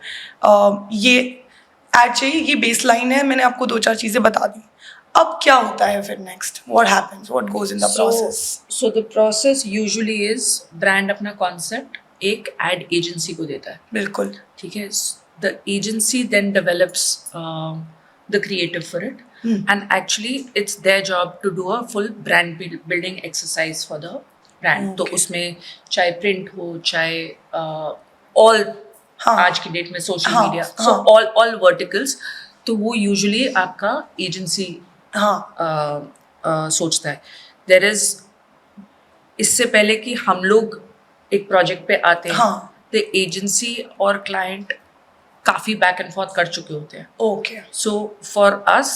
ये ऐड चाहिए, ये बेस लाइन है, मैंने आपको 2-4 चीज़ें बता दी। अब क्या होता है फिर next? What happens, what goes in the process? So the process usually is brand अपना कॉन्सेप्ट एक एड एजेंसी को देता है। बिल्कुल ठीक है। The agency then develops the creative for it and actually it's their job to do a full brand building exercise for the brand. तो उसमें चाहे प्रिंट हो, चाहे ऑल आज की डेट में social media, so all verticals, तो वो यूजुअली आपका एजेंसी सोचता है। देयर इज इससे पहले कि हम लोग एक प्रोजेक्ट पे आते हैं, द एजेंसी और क्लाइंट काफ़ी बैक एंड फोर्थ कर चुके होते हैं। Okay so for us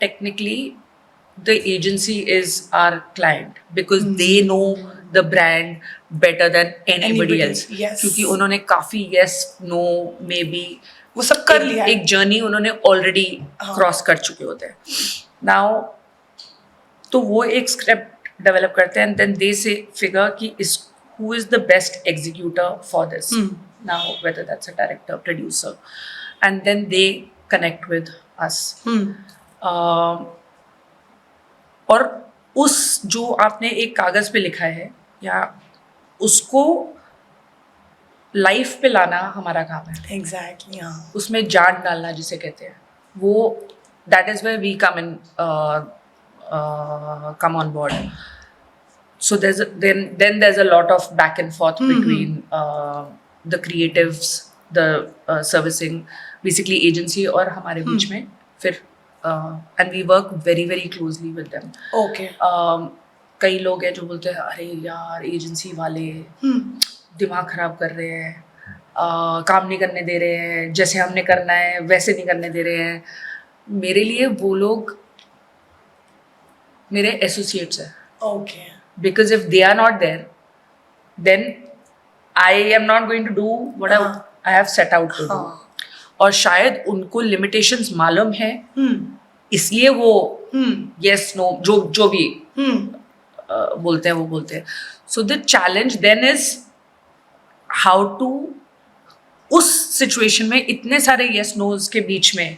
technically the agency is our client because they know the brand better than anybody else, क्योंकि उन्होंने काफ़ी यस नो मे बी वो सब कर लिया, एक जर्नी उन्होंने ऑलरेडी क्रॉस कर चुके होते हैं। नाउ तो वो एक स्क्रिप्ट डेवलप करते हैं एंड देन दे से फिगर कि इस who is the best executor for this now, whether that's a director, producer, and then they connect with us. और उस जो आपने एक कागज पे लिखा है या उसको लाइफ पे लाना हमारा काम है। एग्जैक्टली हाँ, उसमें जान डालना जिसे कहते हैं, वो that is where we come in come on board. So then there's a lot of back and forth between the creatives, the servicing, basically agency और हमारे बीच में फिर and we work very very closely with them. Okay. कई लोग हैं जो बोलते हैं अरे यार एजेंसी वाले दिमाग खराब कर रहे हैं, काम नहीं करने दे रहे हैं, जैसे हमने करना है वैसे नहीं करने दे रहे हैं। मेरे लिए वो लोग मेरे एसोसिएट्स हैं। Okay. Because if they are not there, then I am not going to do what I have set out to do. और शायद उनको limitations मालूम है इसलिए वो यस नो जो भी बोलते हैं वो बोलते हैं. So the challenge then is how to उस सिचुएशन में इतने सारे यस नोज के बीच में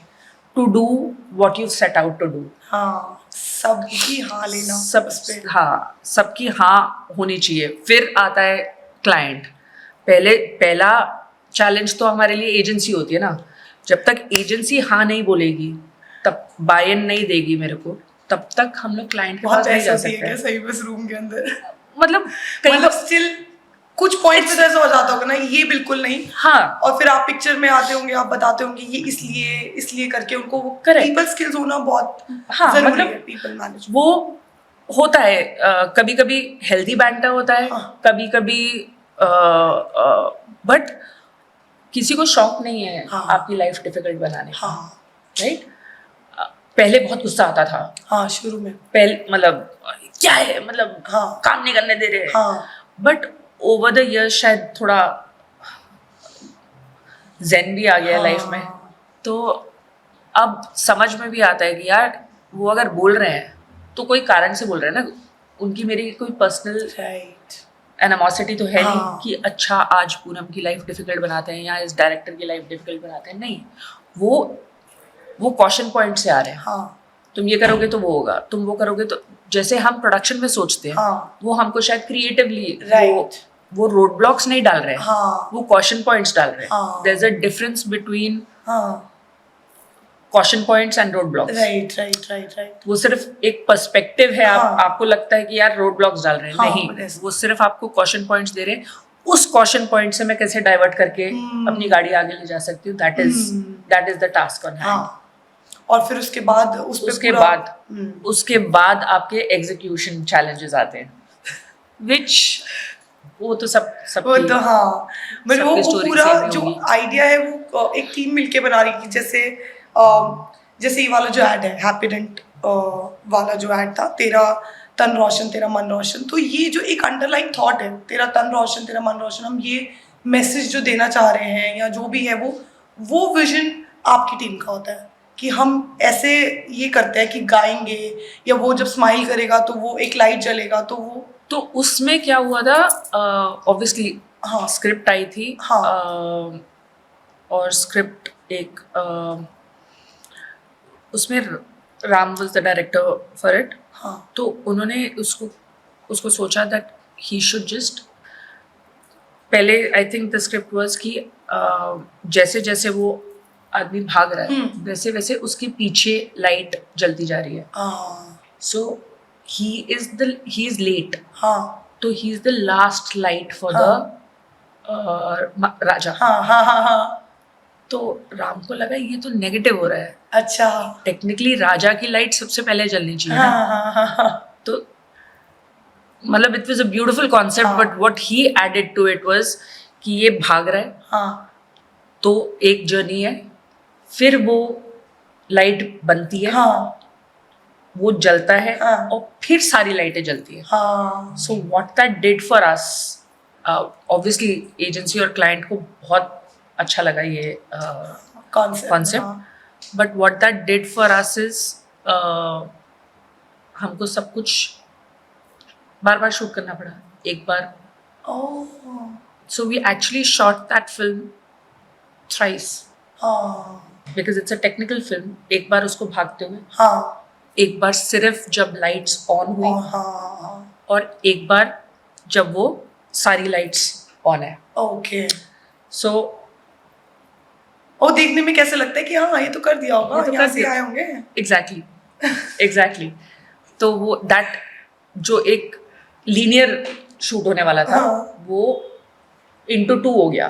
to do what you set out to do. हाँ, सबकी हाँ लेना सब उस पे। हाँ, सबकी हाँ होनी चाहिए. फिर आता है क्लाइंट. पहला चैलेंज तो हमारे लिए एजेंसी होती है ना. जब तक एजेंसी हाँ नहीं बोलेगी, तब बाय इन नहीं देगी मेरे को, तब तक हम लोग क्लाइंट के बहुत पास नहीं ऐसा जा होती है सकते क्या हैं. सही बस रूम के अंदर? मतलब कई मतलब स्टिल कुछ पॉइंट पे तो ऐसा हो जाता होगा ना, ये बिल्कुल नहीं, हाँ, और फिर आप पिक्चर में आते होंगे, आप बताते होंगे ये इसलिए करके उनको Correct. पीपल स्किल्स होना बहुत हाँ, जरूरी मतलब है. पीपल मैनेजमेंट वो होता है. कभी कभी हेल्दी बैंटर होता है, हाँ. कभी कभी बट किसी को शौक नहीं है हाँ. आपकी लाइफ डिफिकल्ट बनाने का. हाँ राइट. पहले बहुत गुस्सा आता था. हाँ शुरू में. पहले मतलब क्या है, मतलब हाँ. काम नहीं करने दे रहे. हाँ बट ओवर द ईयर शायद थोड़ा जेन भी आ गया लाइफ में. तो अब समझ में भी आता है कि यार वो अगर बोल रहे हैं तो कोई कारण से बोल रहे हैं ना. उनकी मेरी कोई पर्सनल राइट. एनिमोसिटी तो है हाँ. नहीं कि अच्छा आज पूनम की लाइफ डिफिकल्ट बनाते हैं या इस डायरेक्टर की लाइफ डिफिकल्ट बनाते हैं. नहीं, वो कॉशन पॉइंट से आ रहे हैं. हाँ तुम ये करोगे तो वो होगा, तुम वो करोगे तो, जैसे हम प्रोडक्शन में सोचते हैं, हाँ. वो हमको शायद क्रिएटिवली Right. वो रोड ब्लॉक्स नहीं डाल रहे हैं. हाँ. वो कॉशन पॉइंट्स डाल रहे हैं. हाँ. There is a difference between हाँ. Caution points and road blocks. Right. वो सिर्फ एक पर्सपेक्टिव है. हाँ. आपको लगता है कि यार रोड ब्लॉक्स डाल रहे हैं. हाँ, नहीं, yes. वो सिर्फ आपको कॉशन पॉइंट्स दे रहे हैं. उस कॉशन पॉइंट से मैं कैसे डाइवर्ट करके अपनी गाड़ी आगे ले जा सकती हूँ, that is the task on hand. हाँ. और फिर उसके बाद उसके बाद आपके एग्जीक्यूशन चैलेंजेस आते हैं, विच वो तो सब वो तो हाँ. बट वो story पूरा same ही जो होगी. आइडिया है वो एक टीम मिलके बना रही थी. जैसे ये वाला जो ऐड है हैप्पीडेंट वाला जो ऐड था, तेरा तन रोशन तेरा मन रोशन, तो ये जो एक अंडरलाइन थॉट है, तेरा तन रोशन तेरा मन रोशन, हम ये मैसेज जो देना चाह रहे हैं या जो भी है वो विजन आपकी टीम का होता है कि हम ऐसे ये करते हैं कि गाएंगे, या वो जब स्माइल करेगा तो वो एक लाइट जलेगा, तो वो तो उसमें क्या हुआ था, ऑब्वियसली हाँ. स्क्रिप्ट आई थी. हाँ. और स्क्रिप्ट एक उसमें Ram was the director for it. हाँ. तो उन्होंने उसको सोचा दैट ही शुड जस्ट, पहले I think the script was कि जैसे जैसे वो आदमी भाग रहा है वैसे वैसे उसके पीछे लाइट जलती जा रही है. सो he is late. हाँ. तो he is the last light for the राजा. हाँ. तो राम को लगा ये तो नेगेटिव हो रहा है. अच्छा. टेक्निकली राजा की लाइट सबसे पहले जलनी चाहिए ना. तो मतलब it was a beautiful concept, but what he added to it was कि ये भाग रहा है. हाँ. तो एक जर्नी है, फिर वो लाइट बनती है. हाँ. वो जलता है. हाँ. और फिर सारी लाइटें जलती है. हाँ. So what that did for us, obviously agency और क्लाइंट को बहुत अच्छा लगा ये concept, but what that did for us is हमको सब कुछ बार बार शूट करना पड़ा. एक बार so we actually shot that film thrice, because it's a technical film. एक बार उसको भागते हुए, हाँ. एक बार सिर्फ जब लाइट्स ऑन हुई, और एक बार जब वो सारी लाइट्स ऑन है. ओके. सो वो देखने में कैसे लगता है कि हाँ ये तो कर दिया होगा, तो यहाँ से आए होंगे. एग्जैक्टली. तो वो दैट जो एक लीनियर शूट होने वाला था, वो into 2 हो गया.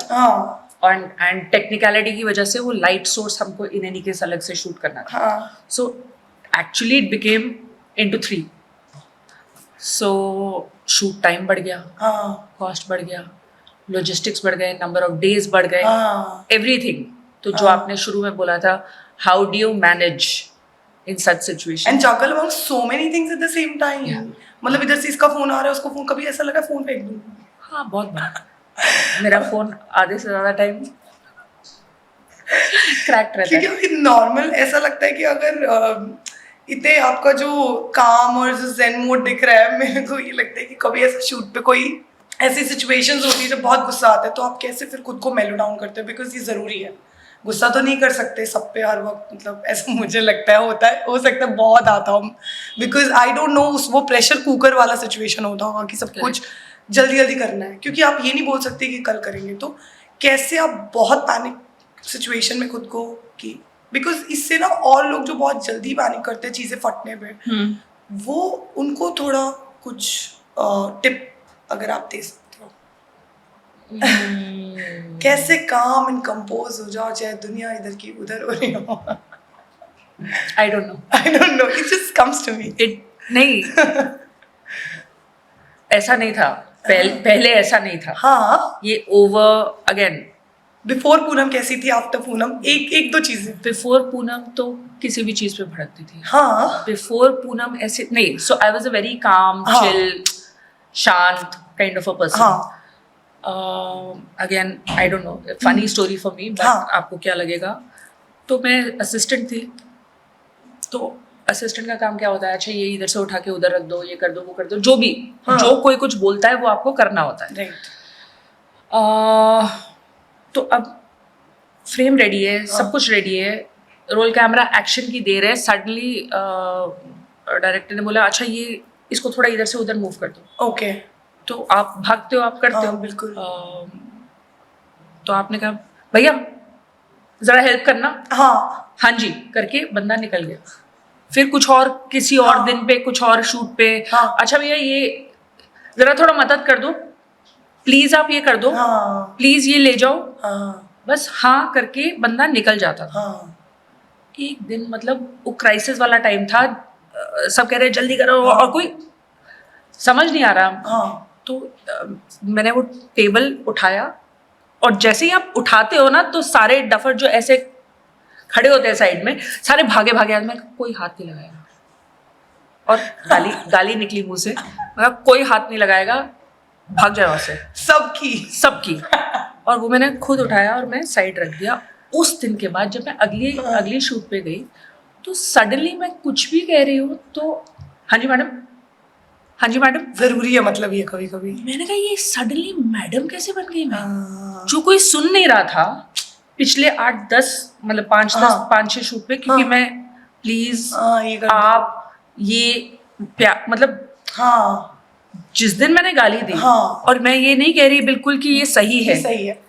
एंड टेक्निकलिटी की वजह से वो लाइट सोर्स हमको इन एनी केस अलग से शूट करना था. So actually it became into 3. So shoot time बढ़ गया, कॉस्ट बढ़ गया, लॉजिस्टिक्स बढ़ गए, नंबर ऑफ डेज बढ़ गए, एवरीथिंग. तो जो आपने शुरू में बोला था, how do you manage in such situation and juggle among so many things at the same time. मतलब इधर से इसका फोन आ रहा है, उसको फोन, कभी ऐसा लगा फोन फेंक दूं. हाँ, बहुत बार मेरा फोन आधे से ज्यादा टाइम क्रैक्ड रहता है. क्योंकि नॉर्मल ऐसा लगता है कि अगर इतने आपका जो काम और जो zen मोड दिख रहा है, मेरे को ये लगता है कि कभी ऐसा शूट पे कोई ऐसी सिचुएशंस होती है जब बहुत गुस्सा आता है, तो आप कैसे फिर खुद को मेलो डाउन करते हो? बिकॉज ये ज़रूरी है, गुस्सा तो नहीं कर सकते सब पे हर वक्त, मतलब ऐसा मुझे लगता है, होता है, हो सकता है बहुत आता हूँ, बिकॉज आई डोंट नो वो प्रेशर कुकर वाला सिचुएशन होता होगा कि सब कुछ जल्दी जल्दी करना है, क्योंकि आप ये नहीं बोल सकते कि कल करेंगे। तो कैसे आप बहुत पैनिक सिचुएशन में खुद को कि, बिकॉज इससे ना और लोग जो बहुत जल्दी पैनिक करते हैं चीज़ें फटने पे, वो उनको थोड़ा कुछ टिप अगर आप दे सकते हो, कैसे काम एंड कंपोज हो जाओ चाहे दुनिया इधर की उधर हो रही हो? I don't know, it just comes to me. It नहीं ऐसा नहीं था, पहले ऐसा नहीं था। हाँ, ये ओवर अगेन। बिफोर पूनम कैसी थी, आफ्टर पूनम? एक दो चीजें। बिफोर पूनम तो किसी भी चीज पे भड़कती थी। हाँ, बिफोर पूनम ऐसे नहीं। सो I was a very calm, हाँ, चिल, शांत काइंड ऑफ अ पर्सन। हाँ, again I don't no, funny story for me, but हाँ, आपको क्या लगेगा। तो मैं असिस्टेंट थी, तो असिस्टेंट का काम क्या होता है, अच्छा ये इधर से उठा के उधर रख दो, ये कर दो, वो कर दो, जो भी, हाँ, जो कोई कुछ बोलता है वो आपको करना होता है। राइट, तो अब फ्रेम रेडी है, हाँ, सब कुछ रेडी है, रोल कैमरा एक्शन की देर है, सडनली डायरेक्टर ने बोला अच्छा ये इसको थोड़ा इधर से उधर मूव कर दो। ओके, तो आप भागते हो, आप करते हाँ, हो बिल्कुल, तो आपने कहा भैया जरा हेल्प करना, हाँ, हाँ जी करके बंदा निकल गया। फिर कुछ और किसी और हाँ, दिन पे, कुछ और शूट पे, हाँ, अच्छा भैया ये जरा थोड़ा मदद कर दो, प्लीज आप ये कर दो, हाँ, प्लीज ये ले जाओ, हाँ, बस हाँ करके बंदा निकल जाता था। हाँ, एक दिन मतलब वो क्राइसिस वाला टाइम था, सब कह रहे जल्दी करो, हाँ, और कोई समझ नहीं आ रहा। हाँ, तो मैंने वो टेबल उठाया, और जैसे ही आप उठाते हो ना तो सारे डफर जो ऐसे खड़े होते हैं साइड में, सारे भागे भागे, मैं कोई हाथ नहीं लगाएगा, और गाली निकली मुंह से, मैं कोई हाथ नहीं लगाएगा, भाग जाए वहां से, सबकी। और वो मैंने खुद उठाया और मैं साइड रख दिया। उस दिन के बाद जब मैं अगली शूट पे गई, तो सडनली मैं कुछ भी कह रही हूँ तो हाँ जी मैडम, हाँ जी मैडम, जरूरी है मतलब ये कभी कभी। मैंने कहा ये सडनली मैडम कैसे बन गई मैं, हाँ, जो कोई सुन नहीं रहा था पिछले 8-10 मतलब 5-6 शूट पे, क्योंकि हाँ, मैं प्लीज हाँ, ये कर दो। आप ये मतलब हाँ, जिस दिन मैंने गाली दी, हाँ, और मैं ये नहीं कह रही बिल्कुल कि ये सही है, सही है,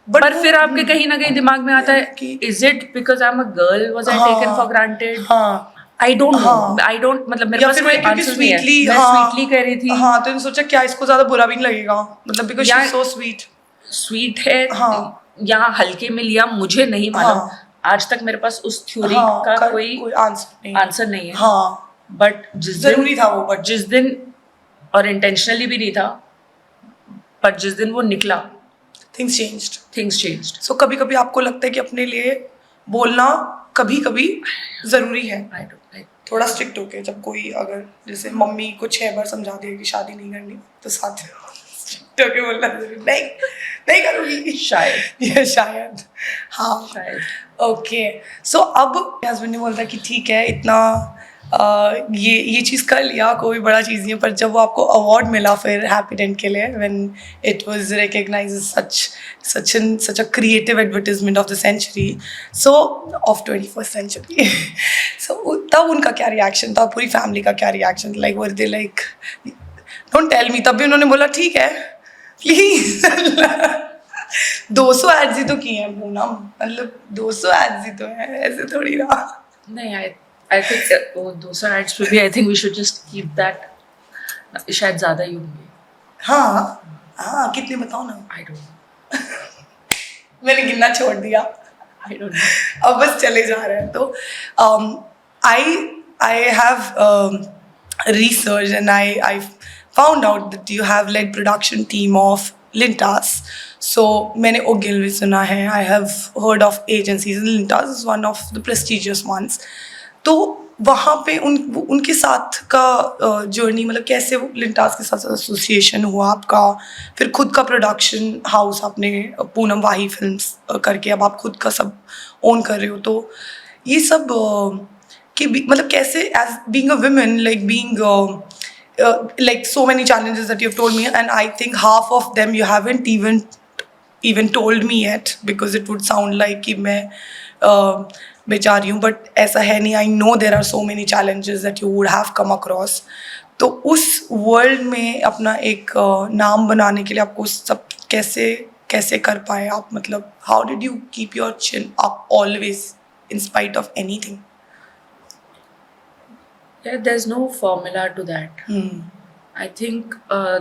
पर फिर आपके कहीं ना कहीं दिमाग में आता है कि is it because I am a girl, was I taken for granted, हाँ, आई डोंट नो, हाँ, आई डोंट, मतलब मेरे या पास फिर कोई मैं क्योंकि आंसर नहीं है, स्वीटली, मैं हाँ, स्वीटली कह रही थी, हाँ, तो मैंने सोचा क्या इसको ज्यादा बुरा भी नहीं लगेगा, मतलब because she is so sweet. Sweet है, हाँ, यहाँ हल्के में लिया, मुझे नहीं मालूम, हाँ, आज तक मेरे पास उस थ्योरी हाँ, का कोई आंसर नहीं है। हाँ, बट जरूरी था वो, बट जिस दिन, और इंटेंशनली भी नहीं था, पर जिस दिन वो निकला, थिंग्स चेंज्ड। सो कभी कभी आपको लगता है कि अपने लिए बोलना कभी कभी जरूरी है, थोड़ा स्ट्रिक्ट होके, जब कोई अगर जैसे मम्मी को 6 बार समझा दिया कि शादी नहीं करनी, तो साथ स्ट्रिक्ट होके बोलना जरूरी, नहीं करूँगी शायद हाँ, ओके। सो अब हस्बैंड ने बोलता कि ठीक है इतना ये चीज़ कर लिया, कोई बड़ा चीज़ नहीं है, पर जब वो आपको अवार्ड मिला फिर हैप्पी डेंट के लिए, when it was recognised such a creative advertisement of the century, so of 21st century, so तब उनका क्या रिएक्शन था, पूरी फैमिली का क्या reaction, like were they like don't tell me, तब भी उन्होंने बोला ठीक है प्लीज 200 एड्स ही तो किए हैं पूनम, मतलब 200 एड्स ही तो है, ऐसे थोड़ी रहा। नहीं, I think वो दूसरा एड्स पे भी I think we should just keep that, शायद ज़्यादा ही होंगे। हाँ, कितने बताओ ना। I don't know, मैंने गिनना छोड़ दिया, I don't know. अब बस चले जा रहे हैं। तो I have researched and I found out that you have led production team of Lintas. So मैंने Ogilvy सुना है, I have heard of agencies, Lintas is one of the prestigious ones. तो वहाँ पे उनके साथ का जर्नी, मतलब कैसे वो लिंटास के साथ एसोसिएशन हुआ आपका, फिर खुद का प्रोडक्शन हाउस आपने पूनम वाही फिल्म्स करके अब आप खुद का सब ओन कर रहे हो, तो ये सब कि मतलब कैसे as being a women, like being like so many challenges that you've told me, and I think half of them you haven't even told me yet, because it would sound like कि मैं बेचारी हूँ, but ऐसा है नहीं. I know there are so many challenges that you would have come across. तो उस वर्ल्ड में अपना एक नाम बनाने के लिए आपको सब कैसे कर पाए आप, मतलब how did you keep your chin up always in spite of anything? Yeah, there's no formula to that. I think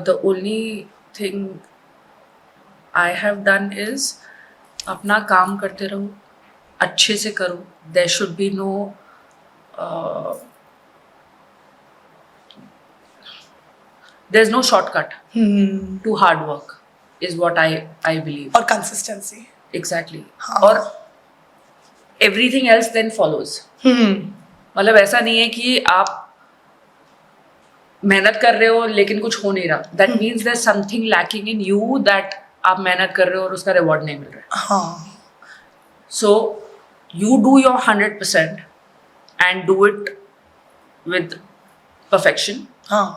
the only thing I have done is अपना काम करते रहो, अच्छे से करो. There should be no there's no shortcut to hard work is what I believe. और consistency. Exactly. हाँ. और everything else then follows. मतलब ऐसा नहीं है कि आप मेहनत कर रहे हो लेकिन कुछ हो नहीं रहा. That means there's something lacking in you that आप मेहनत कर रहे हो और उसका रिवॉर्ड नहीं मिल रहा है. हाँ. So you do your 100% and do it with perfection. हाँ.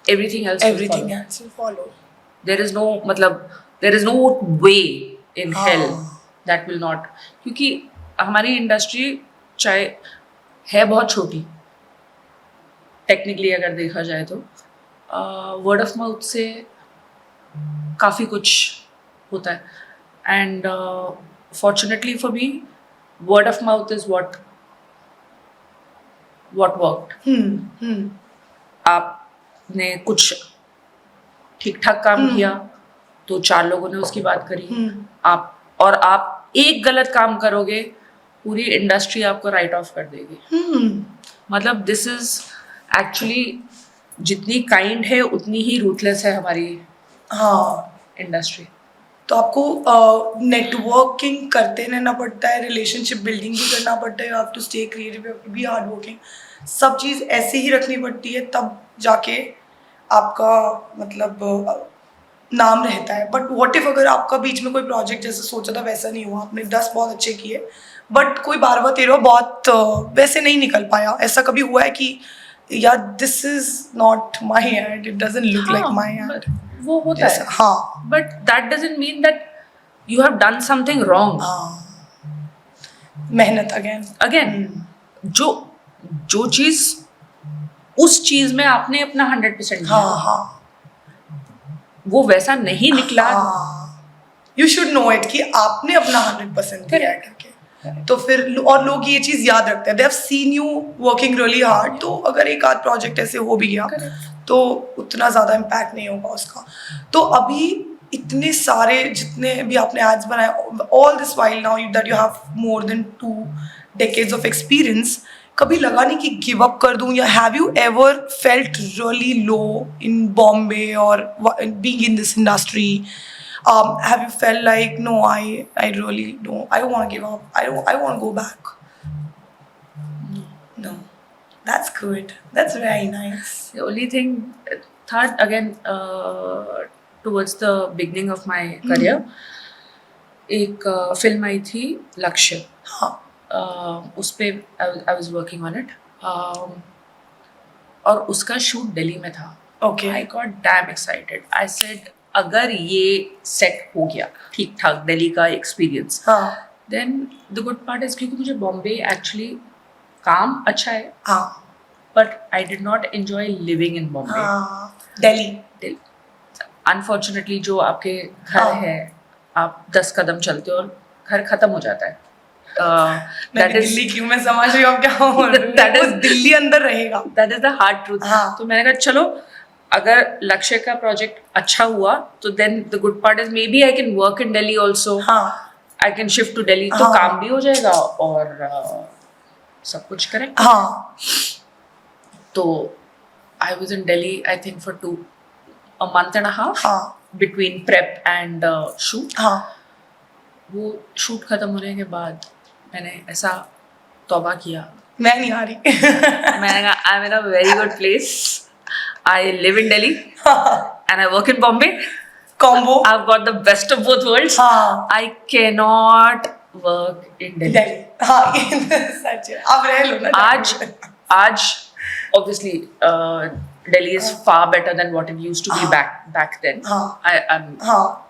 Everything else will Everything follow. else will follow. There is no मतलब there is no way in हाँ. hell that will not. क्योंकि हमारी इंडस्ट्री चाहे है बहुत छोटी, टेक्निकली अगर देखा जाए तो वर्ड ऑफ माउथ से काफ़ी कुछ होता है. And fortunately for me word of mouth is what worked. आपने कुछ ठीक ठाक काम किया तो 4 लोगों ने उसकी बात करी. आप एक गलत काम करोगे पूरी इंडस्ट्री आपको राइट ऑफ कर देगी. मतलब दिस इज एक्चुअली जितनी काइंड है उतनी ही रूथलेस है हमारी इंडस्ट्री. तो आपको नेटवर्किंग करते रहना पड़ता है, रिलेशनशिप बिल्डिंग भी करना पड़ता है, you have to stay creative, you have to be hard working. सब चीज़ ऐसे ही रखनी पड़ती है तब जाके आपका मतलब नाम रहता है. बट व्हाट इफ अगर आपका बीच में कोई प्रोजेक्ट जैसे सोचा था वैसा नहीं हुआ, आपने 10 बहुत अच्छे किए बट कोई 12-13 बहुत वैसे नहीं निकल पाया, ऐसा कभी हुआ है कि यार this is not my ad, it doesn't look like my ad? वो होता है. हाँ. But that doesn't mean that you have done something wrong. मेहनत अगेन जो चीज उस चीज में आपने अपना 100% दिया, वो वैसा नहीं निकला. यू शुड नो इट कि आपने अपना 100% दिया है करके. तो फिर और लोग ये चीज़ याद रखते हैं, they have seen you working really hard. तो अगर एक आध प्रोजेक्ट ऐसे हो भी गया तो उतना ज़्यादा इम्पैक्ट नहीं होगा उसका. तो अभी इतने सारे जितने भी आपने एड्स बनाए, all this while now that you have more than 2 decades of experience, कभी लगा नहीं कि गिव अप कर दूं? या have you ever felt really low in Bombay और being in this industry? Have you felt like no, I really don't, I don't want to give up, I want to go back? No. That's good, that's very nice. The only thing, third again, towards the beginning of my career, एक फिल्म आई थी लक्ष्य. हाँ. उस पे I was working on it, और उसका शूट दिल्ली में था. Okay. I got damn excited. I said अगर ये सेट हो गया ठीक ठाक दिल्ली का experience, then the good part is क्योंकि मुझे बॉम्बे एक्चुअली काम अच्छा है, but I did not enjoy living in Bombay. Delhi unfortunately जो आपके घर है, आप 10 कदम चलते हो और घर खत्म हो जाता है. दैट इज दिल्ली क्यों, मैं समझ रही हूँ आप क्या बोल रहे हो. दैट इज दिल्ली अंदर रहेगा. That is the hard truth. तो मैंने कहा चलो अगर लक्ष्य का प्रोजेक्ट अच्छा हुआ तो then the good part is maybe I can work in Delhi also. I can shift to Delhi, तो काम भी हो जाएगा और सब कुछ करेक्ट. तो I was in Delhi I think for 2 month and a half between prep and shoot. वो शूट खत्म होने के बाद मैंने ऐसा तौबा किया, मैं नहीं आ रही. मैंने कहा I am in a very good place. I live in Delhi and I work in Bombay. Combo. I've got the best of both worlds. I cannot work in Delhi. Delhi, हाँ ये सच है, आप रह लो ना आज obviously Delhi is far better than what it used to be back then. I'm हाँ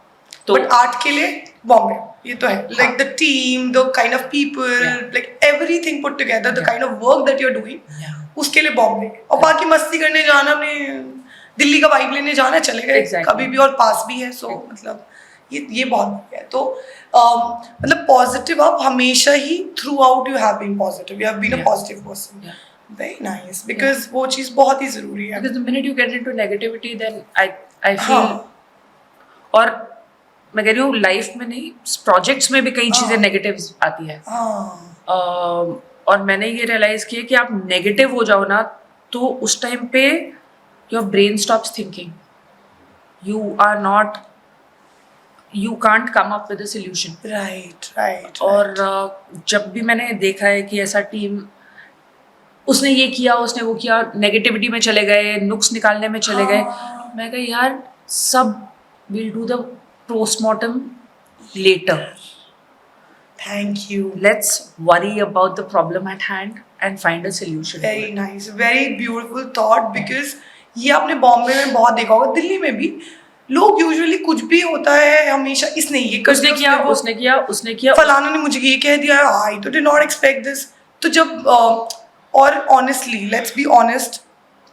तो बट आर्ट के लिए बॉम्बे, ये तो है, like the team, the kind of people, like everything put together, the kind of work that you are doing, उसके लिए बॉम्बे। और बाकी मस्ती करने जाना, अपने दिल्ली का वाइब लेने जाना, चले गए कभी भी, और पास भी है, सो मतलब ये बहुत बढ़िया है। तो मतलब पॉजिटिव आप हमेशा ही throughout you have been positive, you have been a positive person, very nice, because वो चीज़ बहुत ही ज़रूरी है। Because the minute you get into negativity, then I feel, और मैं कह रही हूँ लाइफ में नहीं, प्रोजेक्ट्स में भी कई चीज़ें नेगेटिव्स आती है। और मैंने ये रियलाइज किया कि आप नेगेटिव हो जाओ ना, तो उस टाइम पे your brain stops thinking, you can't come up with a solution. Right. और जब भी मैंने देखा है कि ऐसा टीम, उसने ये किया, उसने वो किया, नेगेटिविटी में चले गए, नुक्स निकालने में चले गए, मैं कहा यार सब will do the postmortem later, thank you, let's worry about the problem at hand and find a solution. Very nice, very beautiful thought, because ये आपने बॉम्बे में बहुत देखा होगा, दिल्ली में भी लोग यूजुअली कुछ भी होता है हमेशा, इसने ये कर दिया, उसने किया, फलाना ने मुझे ये कह दिया, आई तो डिड नॉट एक्सपेक्ट दिस। तो जब और ऑनेस्टली लेट्स बी ऑनेस्ट,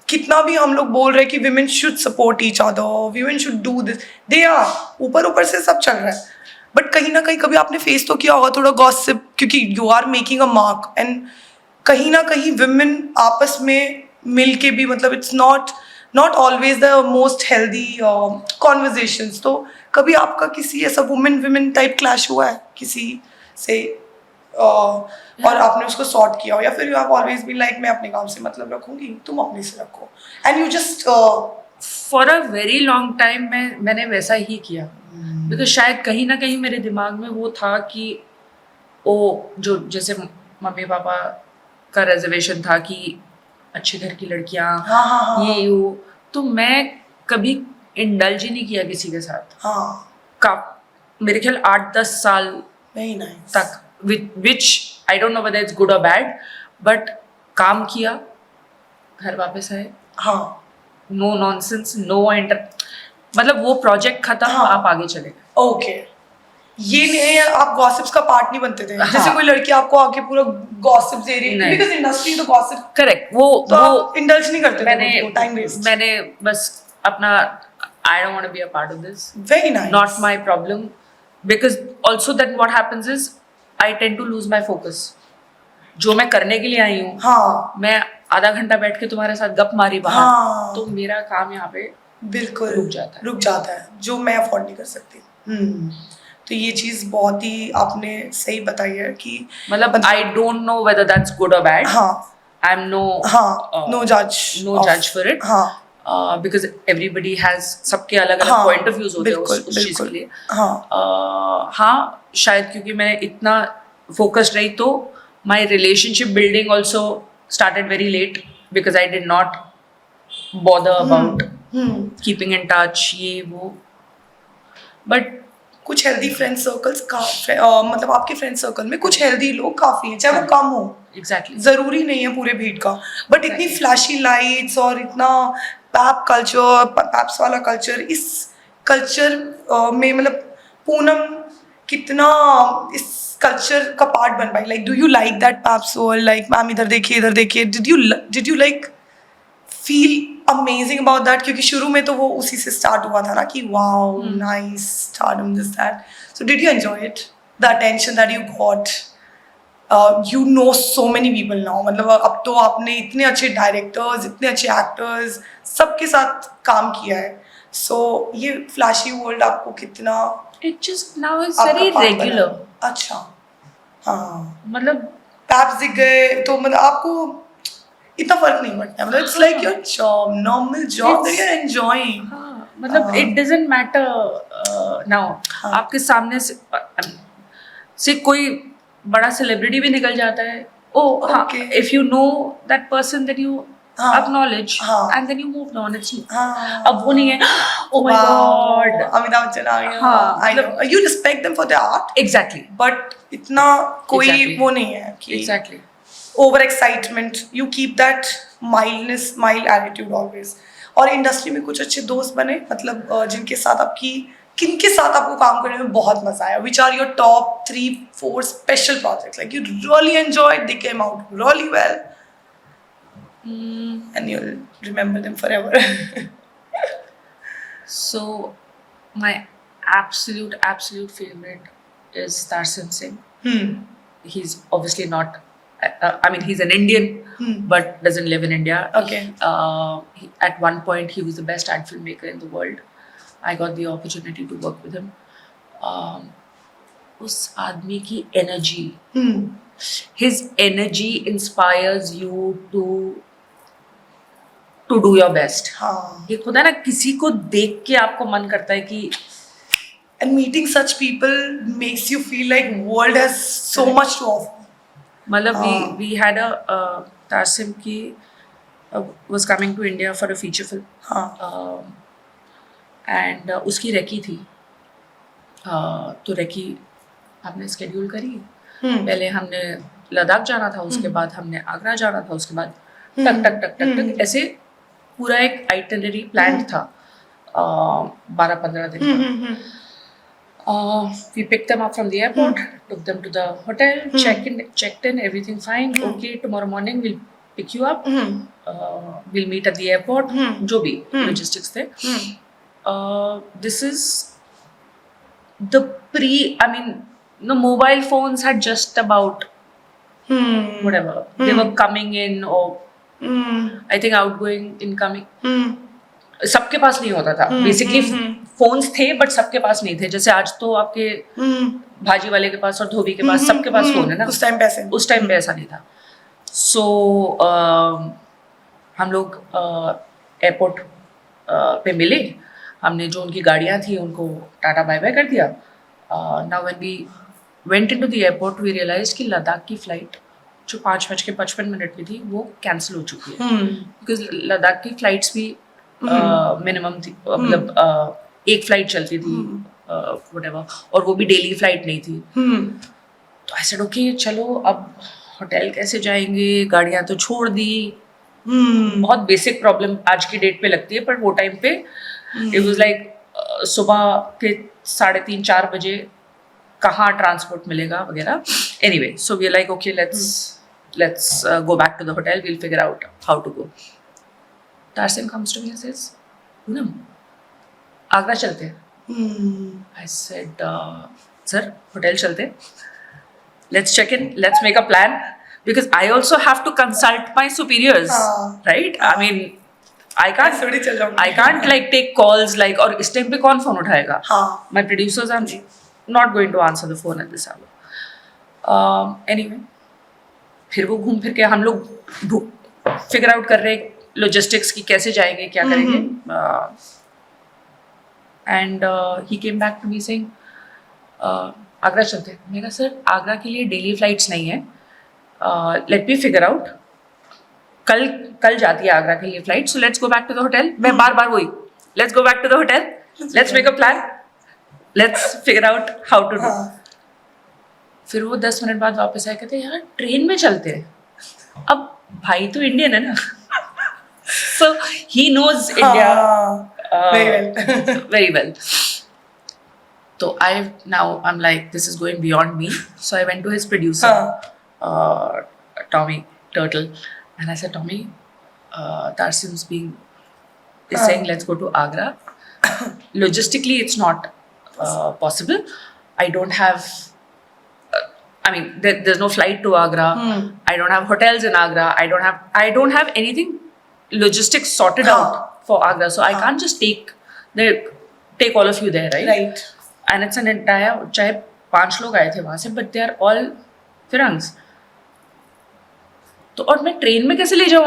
कितना भी हम लोग बोल रहे हैं कि women should support each other, women should do this, they are ऊपर से सब चल रहा है, बट कहीं ना कहीं कभी आपने फेस तो किया होगा थोड़ा गॉसिप, क्योंकि you are making a mark, and कहीं ना कहीं विमेन आपस में मिल के भी, मतलब it's not always the most healthy conversations. तो कभी आपका किसी ऐसा वुमेन टाइप क्लैश हुआ है किसी से, और आपने उसको सॉर्ट किया हो, या फिर you have always been like मैं अपने काम से मतलब रखूंगी, तुम अपने से रखो, and you just for a very long time मैंने वैसा ही किया, बिकॉज शायद कहीं ना कहीं मेरे दिमाग में वो था कि वो जो जैसे मम्मी पापा का रिजर्वेशन था कि अच्छे घर की लड़कियां, ये हो, तो मैं कभी इंडल्ज ही नहीं किया किसी के साथ। का मेरे ख्याल 8-10 साल तक, which I don't know whether it's good और बैड, बट काम किया, घर वापस आए, नो नॉनसेंस, नो मतलब वो प्रोजेक्ट खत्म, आप आगे चले गए। ओके, ये नहीं, आप गॉसिप्स का पार्ट नहीं बनते थे। जैसे कोई लड़की आपको आके पूरा गॉसिप दे रही है, बिकॉज़ इंडस्ट्री तो गॉसिप, करेक्ट, वो इंडल्ज नहीं करते थे, टाइम वेस्ट। मैंने बस अपना, I don't want to be a part of this, very nice, not my problem, because also that what happens is I tend to lose my focus. जो मैं करने के लिए आई हूँ, मैं आधा घंटा बैठ के तुम्हारे साथ गप मारी बाहर, तो मेरा काम यहाँ पे बिल्कुल रुक जाता है, जो मैं अफोर्ड नहीं कर सकती। तो ये चीज बहुत ही आपने सही बताई है कि मतलब आई don't know weather that's good और बैड, आई एम नो जज for it, because everybody has, सबके अलग अलग पॉइंट ऑफ व्यूज होते हैं उस चीज के लिए। हाँ, शायद क्योंकि मैं इतना फोकस्ड रही, तो my relationship building also started very late, because I did not bother about keeping in touch, ये वो, बट कुछ हेल्दी फ्रेंड सर्कल्स मतलब आपके फ्रेंड सर्कल में कुछ हेल्दी लोग काफी हैं, चाहे वो कम हो, एग्जैक्टली, जरूरी नहीं है पूरे भीड़ का, बट इतनी फ्लैशी लाइट्स और इतना पैप्स वाला कल्चर, इस कल्चर में मतलब पूनम कितना इस कल्चर का पार्ट बन पाई, like do you like that paps world, like ma'am इधर देखिए, did you like feel amazing about that, क्योंकि शुरू में तो वो उसी से स्टार्ट हुआ था ना कि wow nice stardom this that, so did you enjoy it, the attention that you got, you know so many people now, मतलब अब तो आपने इतने अच्छे डायरेक्टर्स, इतने अच्छे एक्टर्स सबके साथ काम किया है, सो ये फ्लैशी वर्ल्ड आपको कितना, it just now is very regular. अच्छा, हाँ, मतलब पैप्स दिख गए तो मतलब आपको इतना फर्क नहीं पड़ता, मतलब it's like your job, normal job that you are enjoying, मतलब इट डजंट मैटर नाउ, आपके सामने से कोई बड़ा सेलिब्रिटी भी निकल जाता है, if you know that person, that you हाँ, acknowledge, हाँ, and then you moved on. It's हाँ, अब वो नहीं है, oh my god, Amitabh Bachchan आ गया, हाँ, I know, you respect them for their art, exactly, but इतना कोई Exactly. वो नहीं है कि exactly. over excitement, you keep that mildness, mild attitude always. और इंडस्ट्री में कुछ अच्छे दोस्त बने, मतलब जिनके साथ आपकी किनके साथ आपको काम करने में बहुत मजा आया, which are your top 3-4 special projects, like you really enjoyed, they came out really well, and you'll remember them forever. So, my absolute favorite is Tarsim Singh. He's obviously not. I mean, he's an Indian, but doesn't live in India. Okay. At one point, he was the best ad filmmaker in the world. I got the opportunity to work with him. उस आदमी की energy, his energy inspires you to do your best. हाँ. एक होता है ना, किसी को देख के आपको मन करता है कि And meeting such people makes you feel like world has so much to offer. मतलब we had a Tarsim की was coming to India for a feature film. हाँ. And उसकी रेकी थी. तो रेकी हमने स्केड्यूल करी. पहले हमने लद्दाख जाना था, उसके बाद हमने आगरा जाना था, उसके बाद टक टक टक टक टक ऐसे पूरा एक आइटिनरी प्लान था 12-15 दिन का. We picked them up from the airport, took them to the hotel, checked in, everything fine. Okay, tomorrow morning we'll pick you up. We'll meet at the airport. जो भी logistics थे. This is the I mean, the mobile phones had just about whatever. They were coming in, or I think outgoing, incoming. सबके पास नहीं होता था. बेसिकली फोन्स थे बट सबके पास नहीं थे. जैसे आज तो आपके भाजी वाले के पास और धोबी के पास सबके पास फोन है ना. उस टाइम पे ऐसा नहीं था. सो हम लोग एयरपोर्ट पे मिले. हमने जो उनकी गाड़ियाँ थी उनको टाटा बाय बाय कर दिया. Now when we went into the airport we realise कि लद्दाख की फ्लाइट जो 5:55 की थी वो कैंसिल हो चुकी है. बिकॉज लद्दाख की फ्लाइट्स भी मिनिमम थी, मतलब एक फ्लाइट चलती थी व्हाटएवर, और वो भी डेली फ्लाइट नहीं थी. तो आई सेड ओके चलो अब होटल कैसे जाएंगे, गाड़ियाँ तो छोड़ दी. बहुत बेसिक प्रॉब्लम आज की डेट पे लगती है, पर वो टाइम पे इट वाज लाइक सुबह के 3:30-4 बजे कहाँ ट्रांसपोर्ट मिलेगा वगैरह. Anyway, so we are like okay let's go back to the hotel, we'll figure out how to go. Tarsim comes to me and says, Poonam, Agra chalte hain. I said, sir, hotel chalte hain. Let's check in, let's make a plan, because I also have to consult my superiors, right? I mean, I can't like take calls like, और इस टाइम पे कौन फोन उठाएगा? My producers are not going to answer the phone at this hour. Anyway, फिर वो घूम फिर के हम लोग फिगर आउट कर रहे लॉजिस्टिक्स की, कैसे जाएंगे, क्या करेंगे. And he came back to me saying Agra चलते हैं. मैंने कहा सर आगरा के लिए डेली फ्लाइट्स नहीं है, लेट मी फिगर आउट. कल जाती है आगरा के लिए flight, so let's go back to the hotel. मैं बार वही let's go back to the hotel, let's make a plan, let's figure out how to do. फिर वो 10 मिनट बाद वापस आए, कहते यार ट्रेन में चलते हैं. अब भाई तो इंडियन है ना, so he knows India very well. So I'm like, this is going beyond me. So I went to his producer, Tommy Turtle, and I said, Tommy, Tarsim's is saying let's go to Agra. Logistically, it's not possible. I don't have. I mean, there's no flight to Agra. I don't have hotels in Agra. I don't have anything logistics sorted out for Agra. So I can't just take all of you there, right? Right. And it's an entire, चाहे 5 लोग आए थे वहाँ से, but they are all फिरंग्स. तो और मैं ट्रेन में कैसे ले जाऊँ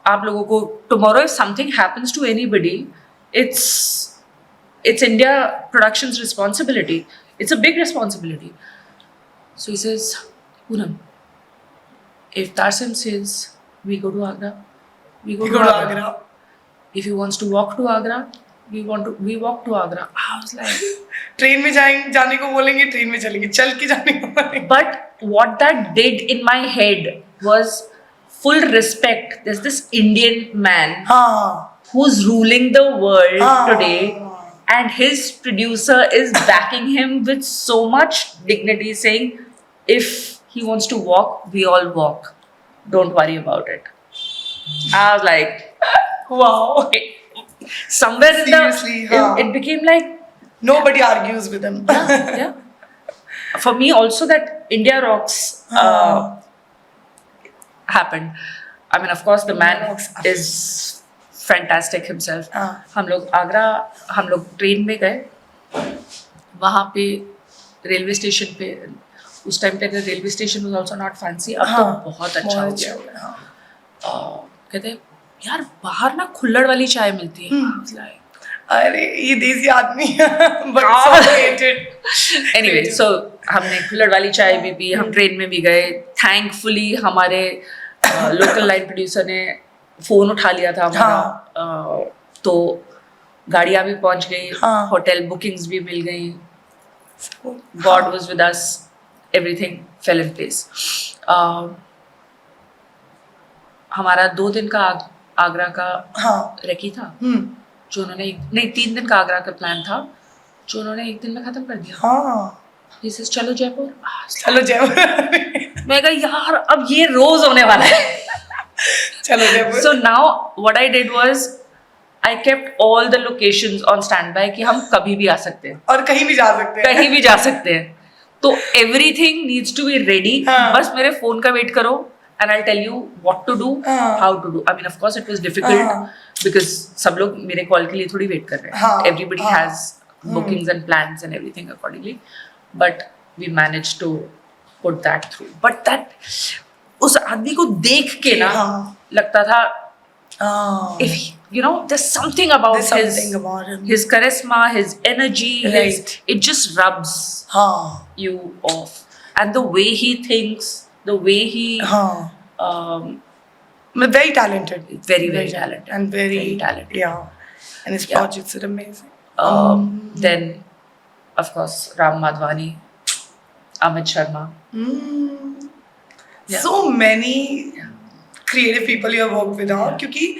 आप लोगों को? Tomorrow if something happens to anybody, it's India Productions' responsibility. It's a big responsibility. So he says, Poonam, if Tarsim says we go to Agra, we go You to go to Agra. Agra. If he wants to walk to Agra, we walk to Agra. I was like, train में जाने को बोलेंगे, ट्रेन में चलेंगे, चल के जाने को बोलेंगे. but what that did in my head was full respect. There's this Indian man हाँ. who's ruling the world Ah. today, and his producer is backing him with so much dignity, saying, if he wants to walk, we all walk. Don't worry about it. I was like, wow. Somewhere in Seriously, huh. it became like, Nobody argues with him. yeah. For me also, that India Rocks happened. I mean, of course, the man India Rocks. is fantastic himself. हाँ. हम लोग ट्रेन में गए, वहाँ पे रेलवे स्टेशन पे, उस टाइम पे railway station was also not fancy, अब तो हाँ, बहुत अच्छा हो गया. हाँ. कहते हैं यार बाहर ना खुल्लड़ वाली चाय मिलती है. I was like, अरे ये देसी आदमी but so hated. anyway, so हमने खुल्लड़ वाली चाय भी पी, हम ट्रेन में भी गए. थैंकफुली हमारे लोकल लाइन प्रोड्यूसर ने फोन उठा लिया था हमारा, तो गाड़ियाँ भी पहुंच गई, हाँ. होटल बुकिंग्स भी मिल गई. God was with us, everything fell in place. हमारा 2 दिन का आगरा का हाँ. रेकी था, हम्म. जो उन्होंने 3 दिन का आगरा का प्लान था, जो उन्होंने 1 दिन में खत्म कर दिया. हाँ. He says, चलो जयपुर. चलो जयपुर. मैं कहा यार अब ये रोज होने वाला है. चलो Jaipur. So now what I did was I kept all the locations on standby कि हम कभी भी आ सकते हैं, और कहीं भी जा सकते हैं. कहीं भी जा सकते हैं. तो everything needs to be ready. हाँ. बस मेरे फोन का वेट करो and I'll tell you what to do, हाँ. how to do. I mean, of course, it was difficult हाँ. because सब लोग मेरे कॉल के लिए थोड़ी वेट कर रहे हैं. हाँ. Everybody हाँ. has bookings and plans and everything accordingly, but we managed to put that through. But that उस आदमी को देख के ना हाँ. लगता था, हाँ. if you know, there's something about There's something about him. his charisma, his energy, Right. it just rubs हाँ. you off, and the way he thinks, the way he हाँ. Very talented. very talented And very talented. Yeah. And his Yeah. projects are amazing. Then of course Ram Madhwani, Amit Sharma. Yeah. So many creative people you have worked with, हाँ. क्योंकि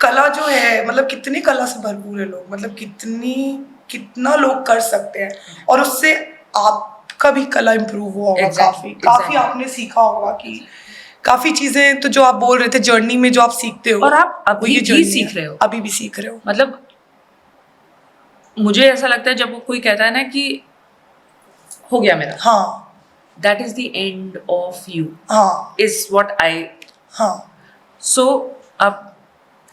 कला जो है, मतलब कितनी कला से भरपूर है लोग, मतलब कितना लोग कर सकते हैं, और उससे आपका भी कला इम्प्रूव हुआ होगा. Exactly, काफी exactly. आपने सीखा होगा कि काफी चीजें तो जो आप बोल रहे थे जर्नी में जो आप सीखते हो, और आप वो अभी ये भी journey सीख है. रहे हो. अभी भी सीख रहे हो. मतलब मुझे ऐसा लगता है जब वो कोई कहता है ना कि हो गया मेरा, हाँ. that is the end of you, हाँ. is what I. हाँ. So अब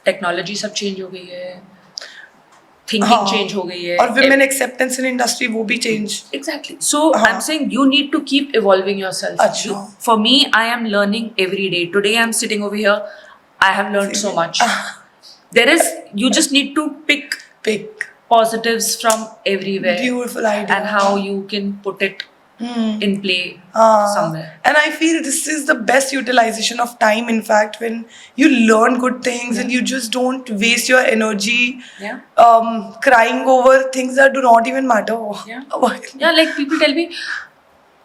टेक्नोलॉजी सब चेंज हो गई है, थिंकिंग हाँ. चेंज हो गई है, और women acceptance in industry वो भी change. exactly. So हाँ. I'm saying you need to keep evolving yourself. अच्छा. For me, I am learning every day. Today I'm sitting over here, I have learned so much. You just need to pick Pick. positives from everywhere. Beautiful idea. And how you can put it in play somewhere. And I feel this is the best utilization of time, in fact, when you learn good things and you just don't waste your energy Yeah. crying over things that do not even matter. Yeah. Yeah, like people tell me,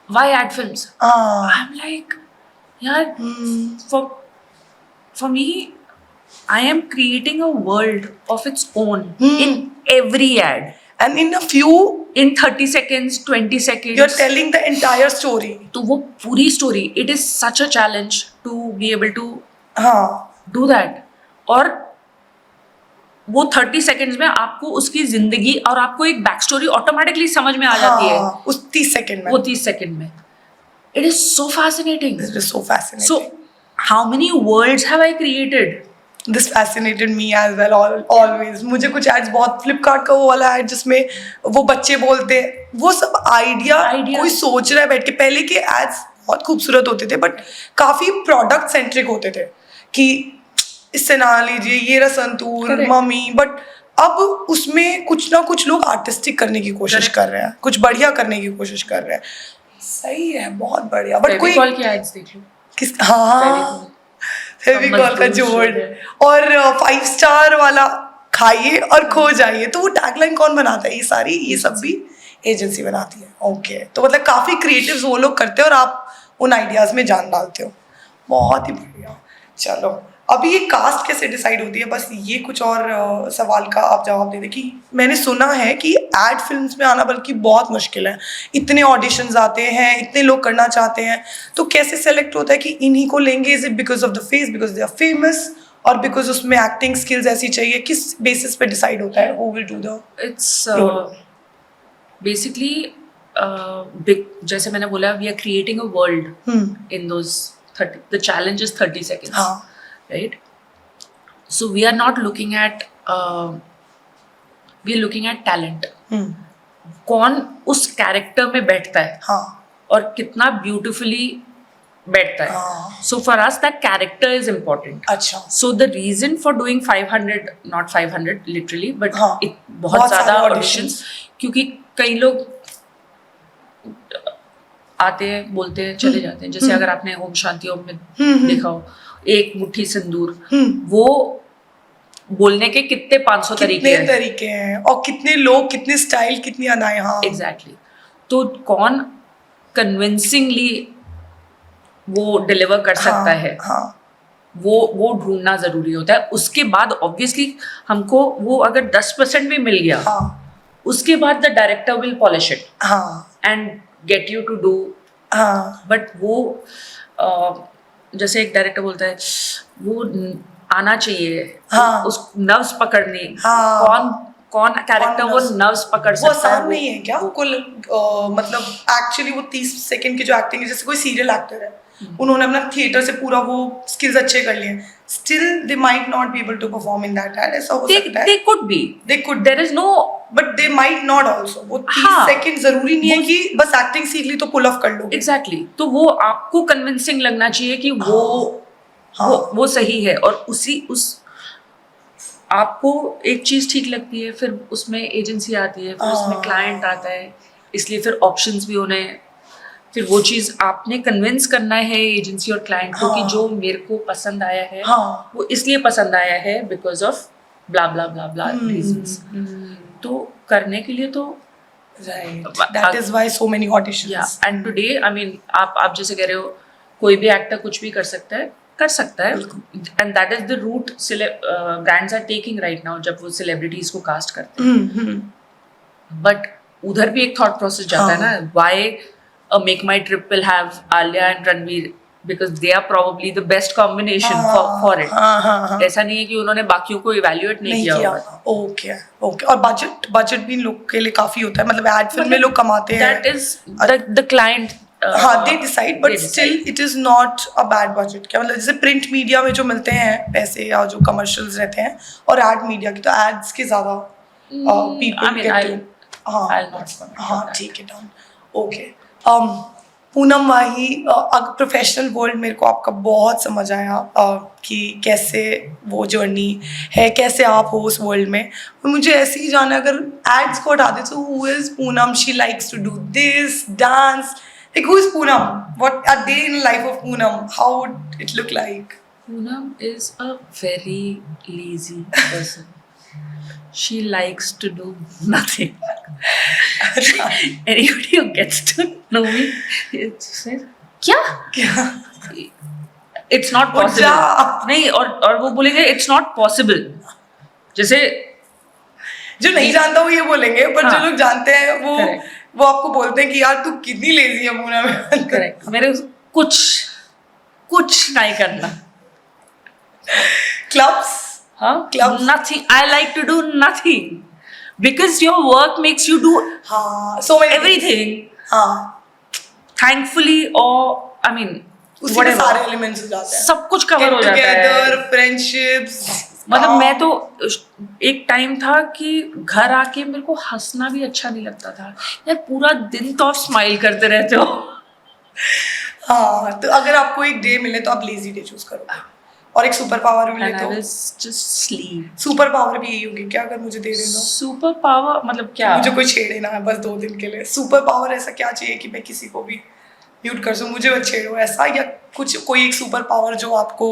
why ad films? I'm like, yeah, for me, I am creating a world of its own in every ad. And in a few, In 30 seconds, 20 seconds. you're telling the entire story. तो वो पूरी story, it is such a challenge to be able to हाँ. do that. और वो 30 seconds में आपको उसकी जिंदगी और आपको एक बैक स्टोरी ऑटोमेटिकली समझ में आ जाती है. हाँ. उस 30 सेकंड में. वो 30 सेकंड में. It is so fascinating. This is so fascinating. So how many worlds have I created? This fascinated me as well, always. मुझे कुछ ads बहुत, Flipkart का वो वाला ad जिसमें वो बच्चे बोलते हैं, वो सब idea कोई सोच रहा है बैठ के. पहले के ads बहुत खूबसूरत होते थे, बट काफी प्रोडक्ट सेंट्रिक होते थे कि इससे ना लीजिए, ये रहा संतूर, मम्मी. बट अब उसमें कुछ ना कुछ लोग आर्टिस्टिक करने की कोशिश कर रहे हैं, कुछ बढ़िया करने की कोशिश कर रहे हैं. सही है, बहुत बढ़िया. बट कोई कॉल की एड्स देख लो. हाँ. फेविकॉल का मजदूर जोड़ शोध है। और 5 स्टार वाला खाइए और खो जाइए। तो वो टैगलाइन कौन बनाता है? ये सब भी एजेंसी बनाती है। ओके, तो मतलब काफ़ी क्रिएटिव्स वो लोग करते हैं और आप उन आइडियाज़ में जान डालते हो। बहुत ही बढ़िया। चलो, अभी ये कास्ट कैसे डिसाइड होती है? बस ये कुछ और सवाल का आप जवाब दे दें कि मैंने सुना है कि एड फिल्म्स में आना बल्कि बहुत मुश्किल है। इतने ऑडिशंस आते हैं, इतने लोग करना चाहते हैं, तो कैसे सेलेक्ट होता है कि इन्हीं को लेंगे? Is it because of the face, because they are famous, और बिकॉज उसमें एक्टिंग स्किल्स ऐसी चाहिए? किस बेसिस पे डिसाइड होता है who will do the it's role? Basically big, जैसे मैंने बोला, we are creating a world in those 30, the challenge is 30 seconds, हाँ। right? So we are not looking at we are looking at talent. कौन उस कैरेक्टर में बैठता है हाँ। और कितना ब्यूटिफुली बैठता है. हाँ। So for us that character is important. अच्छा। So the reason for doing 500, not 500 literally, but हाँ, बहुत ज़्यादा सारे auditions, क्योंकि कई लोग आते हैं, बोलते हैं, चले जाते हैं. जैसे अगर आपने ओम शांति ओम में देखा हो, एक मुट्ठी सिंदूर, वो बोलने के कितने 500 तरीके हैं. तरीके हैं और कितने लोग, कितने स्टाइल, कितनी अदाएं. हाँ, एग्जैक्टली. तो कौन कन्विंसिंगली वो डिलीवर कर सकता है, हाँ, वो ढूंढना जरूरी होता है. उसके बाद ऑब्वियसली हमको वो अगर 10% भी मिल गया, हाँ, उसके बाद the director will polish it हाँ, and get you to do. हाँ, बट वो जैसे एक डायरेक्टर बोलता है, वो आना चाहिए. हाँ, उस नर्व्स पकड़ने. हाँ, कौन कैरेक्टर वो नर्व्स पकड़ वो सकता है. आसान नहीं है क्या? मतलब एक्चुअली वो 30 सेकंड की जो एक्टिंग है, जैसे कोई सीरियल एक्टर है, उन्होंने अपना थिएटर से पूरा वो स्किल्स अच्छे कर लिए, still they might not be able to perform in that ad. ऐसा हो सकता है. they could be, they could, there is no, but they might not also. वो 30 हाँ, सेकंड जरूरी नहीं है कि बस एक्टिंग सीख ली तो पुल ऑफ कर लो. एग्जैक्टली. तो वो आपको कन्विंसिंग लगना चाहिए कि वो सही है. और उस आपको एक चीज ठीक लगती है, फिर उसमें एजेंसी आती है, फिर उसमें क्लाइंट आता है, इसलिए फिर ऑप्शंस भी होने हैं. फिर वो चीज आपने कन्विंस करना है एजेंसी और क्लाइंट को कि जो मेरे को पसंद आया है, वो इसलिए पसंद आया है because of blah blah blah blah reasons. तो करने के लिए तो Right. That is why so many auditions. Yeah, and today, I mean, आप जैसे कह रहे हो, कोई भी एक्टर कुछ भी कर सकता है. And that is the route brands are taking right now, जब वो celebrities को cast करते हैं. But उधर भी एक thought process जाता है ना. Why a Make My Trip will have Alia and Ranveer? Because they are probably the best combination for it. ऐसा नहीं है कि उन्होंने बाकियों को evaluate नहीं किया होगा. ओके. और बजट भी इन लोग के लिए काफी होता है. मतलब एड फिल्म में लोग कमाते हैं. That is the client. हाँ, they decide, but still it is not a bad budget. क्या मतलब, जैसे प्रिंट मीडिया में जो मिलते हैं पैसे या जो कमर्शियल्स रहते हैं, और एड मीडिया की तो एड्स के ज्यादा पीपल कहते हैं. हाँ, ठीक है, डन. ओके. पूनम माही, प्रोफेशनल वर्ल्ड मेरे को आपका बहुत समझ आया कि कैसे वो जर्नी है, कैसे आप हो उस वर्ल्ड में. मुझे ऐसे ही जाना, अगर एड्स को हटा दे तो who is Poonam? She likes to do this, dance. Like, who is Poonam? What a day in the life of Poonam? How would it look like? Poonam is a very lazy person. She likes to do nothing. Anybody who gets to know me, it says, क्या? It's not possible. नहीं, और वो बोलेंगे it's not possible. जैसे जो नहीं जानता वो ये बोलेंगे, पर जो लोग जानते हैं वो आपको बोलते हैं कि यार तू कितनी लेजी है पूनम. करेक्ट. मेरे कुछ नहीं करना. Clubs, clubs, nothing. I like to do nothing because your work makes you do so many everything. Thankfully, or I mean, उसमें सारे एलिमेंट्स हो जाते हैं, सब कुछ कवर हो जाता है. Together, friendships. मतलब मैं तो एक टाइम था कि घर आके मेरे को हंसना भी अच्छा नहीं लगता था. यार पूरा दिन तो आप स्माइल करते रहते हो. हाँ, तो अगर आपको एक डे मिले तो आप लेजी डे चूज करोगे, और एक सुपर पावर मिले तो just sleep. सुपर पावर भी यही होगी क्या? अगर मुझे दे देना सुपर पावर मतलब क्या? मुझे कोई छेड़े ना है बस 2 दिन के लिए. सुपर पावर ऐसा क्या चाहिए कि मैं किसी को भी म्यूट कर सकूं? मुझे वो छेड़ो ऐसा, या कुछ कोई एक सुपर पावर जो आपको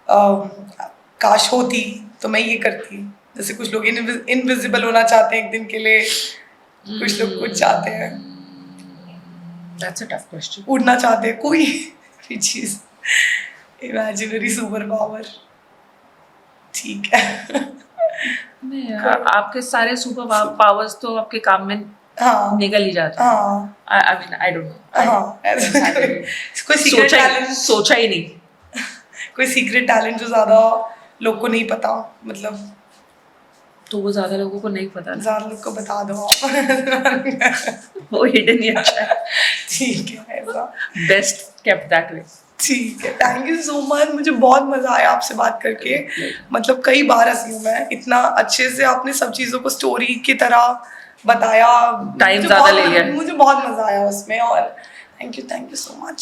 काश होती तो मैं ये करती। जैसे कुछ लोग इनविजिबल होना चाहते हैं एक दिन के लिए, कुछ लोग कुछ चाहते हैं, That's a tough question. उड़ना चाहते हैं, कोई भी चीज़, इमेजिनरी सुपर पावर। ठीक है। नहीं, आपके सारे सुपर पावर्स तो आपके काम में हाँ निकल ही जाते हैं। हाँ I mean, I don't know. हाँ, ऐसा कोई सीक्रेट टैलेंट, सोचा ही नहीं। कोई सीक्रेट टैलेंट जो ज़्यादा लोग को नहीं पता, मतलब तो वो ज्यादा लोगों को नहीं पता ना, ज़्यादा लोग को बता दो आप। वो हिडन ही अच्छा है। ठीक है, ऐसा बेस्ट केप्ट दैट वे। ठीक है। थैंक यू सो मच, मुझे बहुत मज़ा आया आपसे बात करके। मतलब कई बार हंसी हूँ मैं, इतना अच्छे से आपने सब चीज़ों को स्टोरी की तरह बताया। टाइम ज़्यादा ले लिया। मुझे बहुत मज़ा आया उसमें, और थैंक यू सो मच।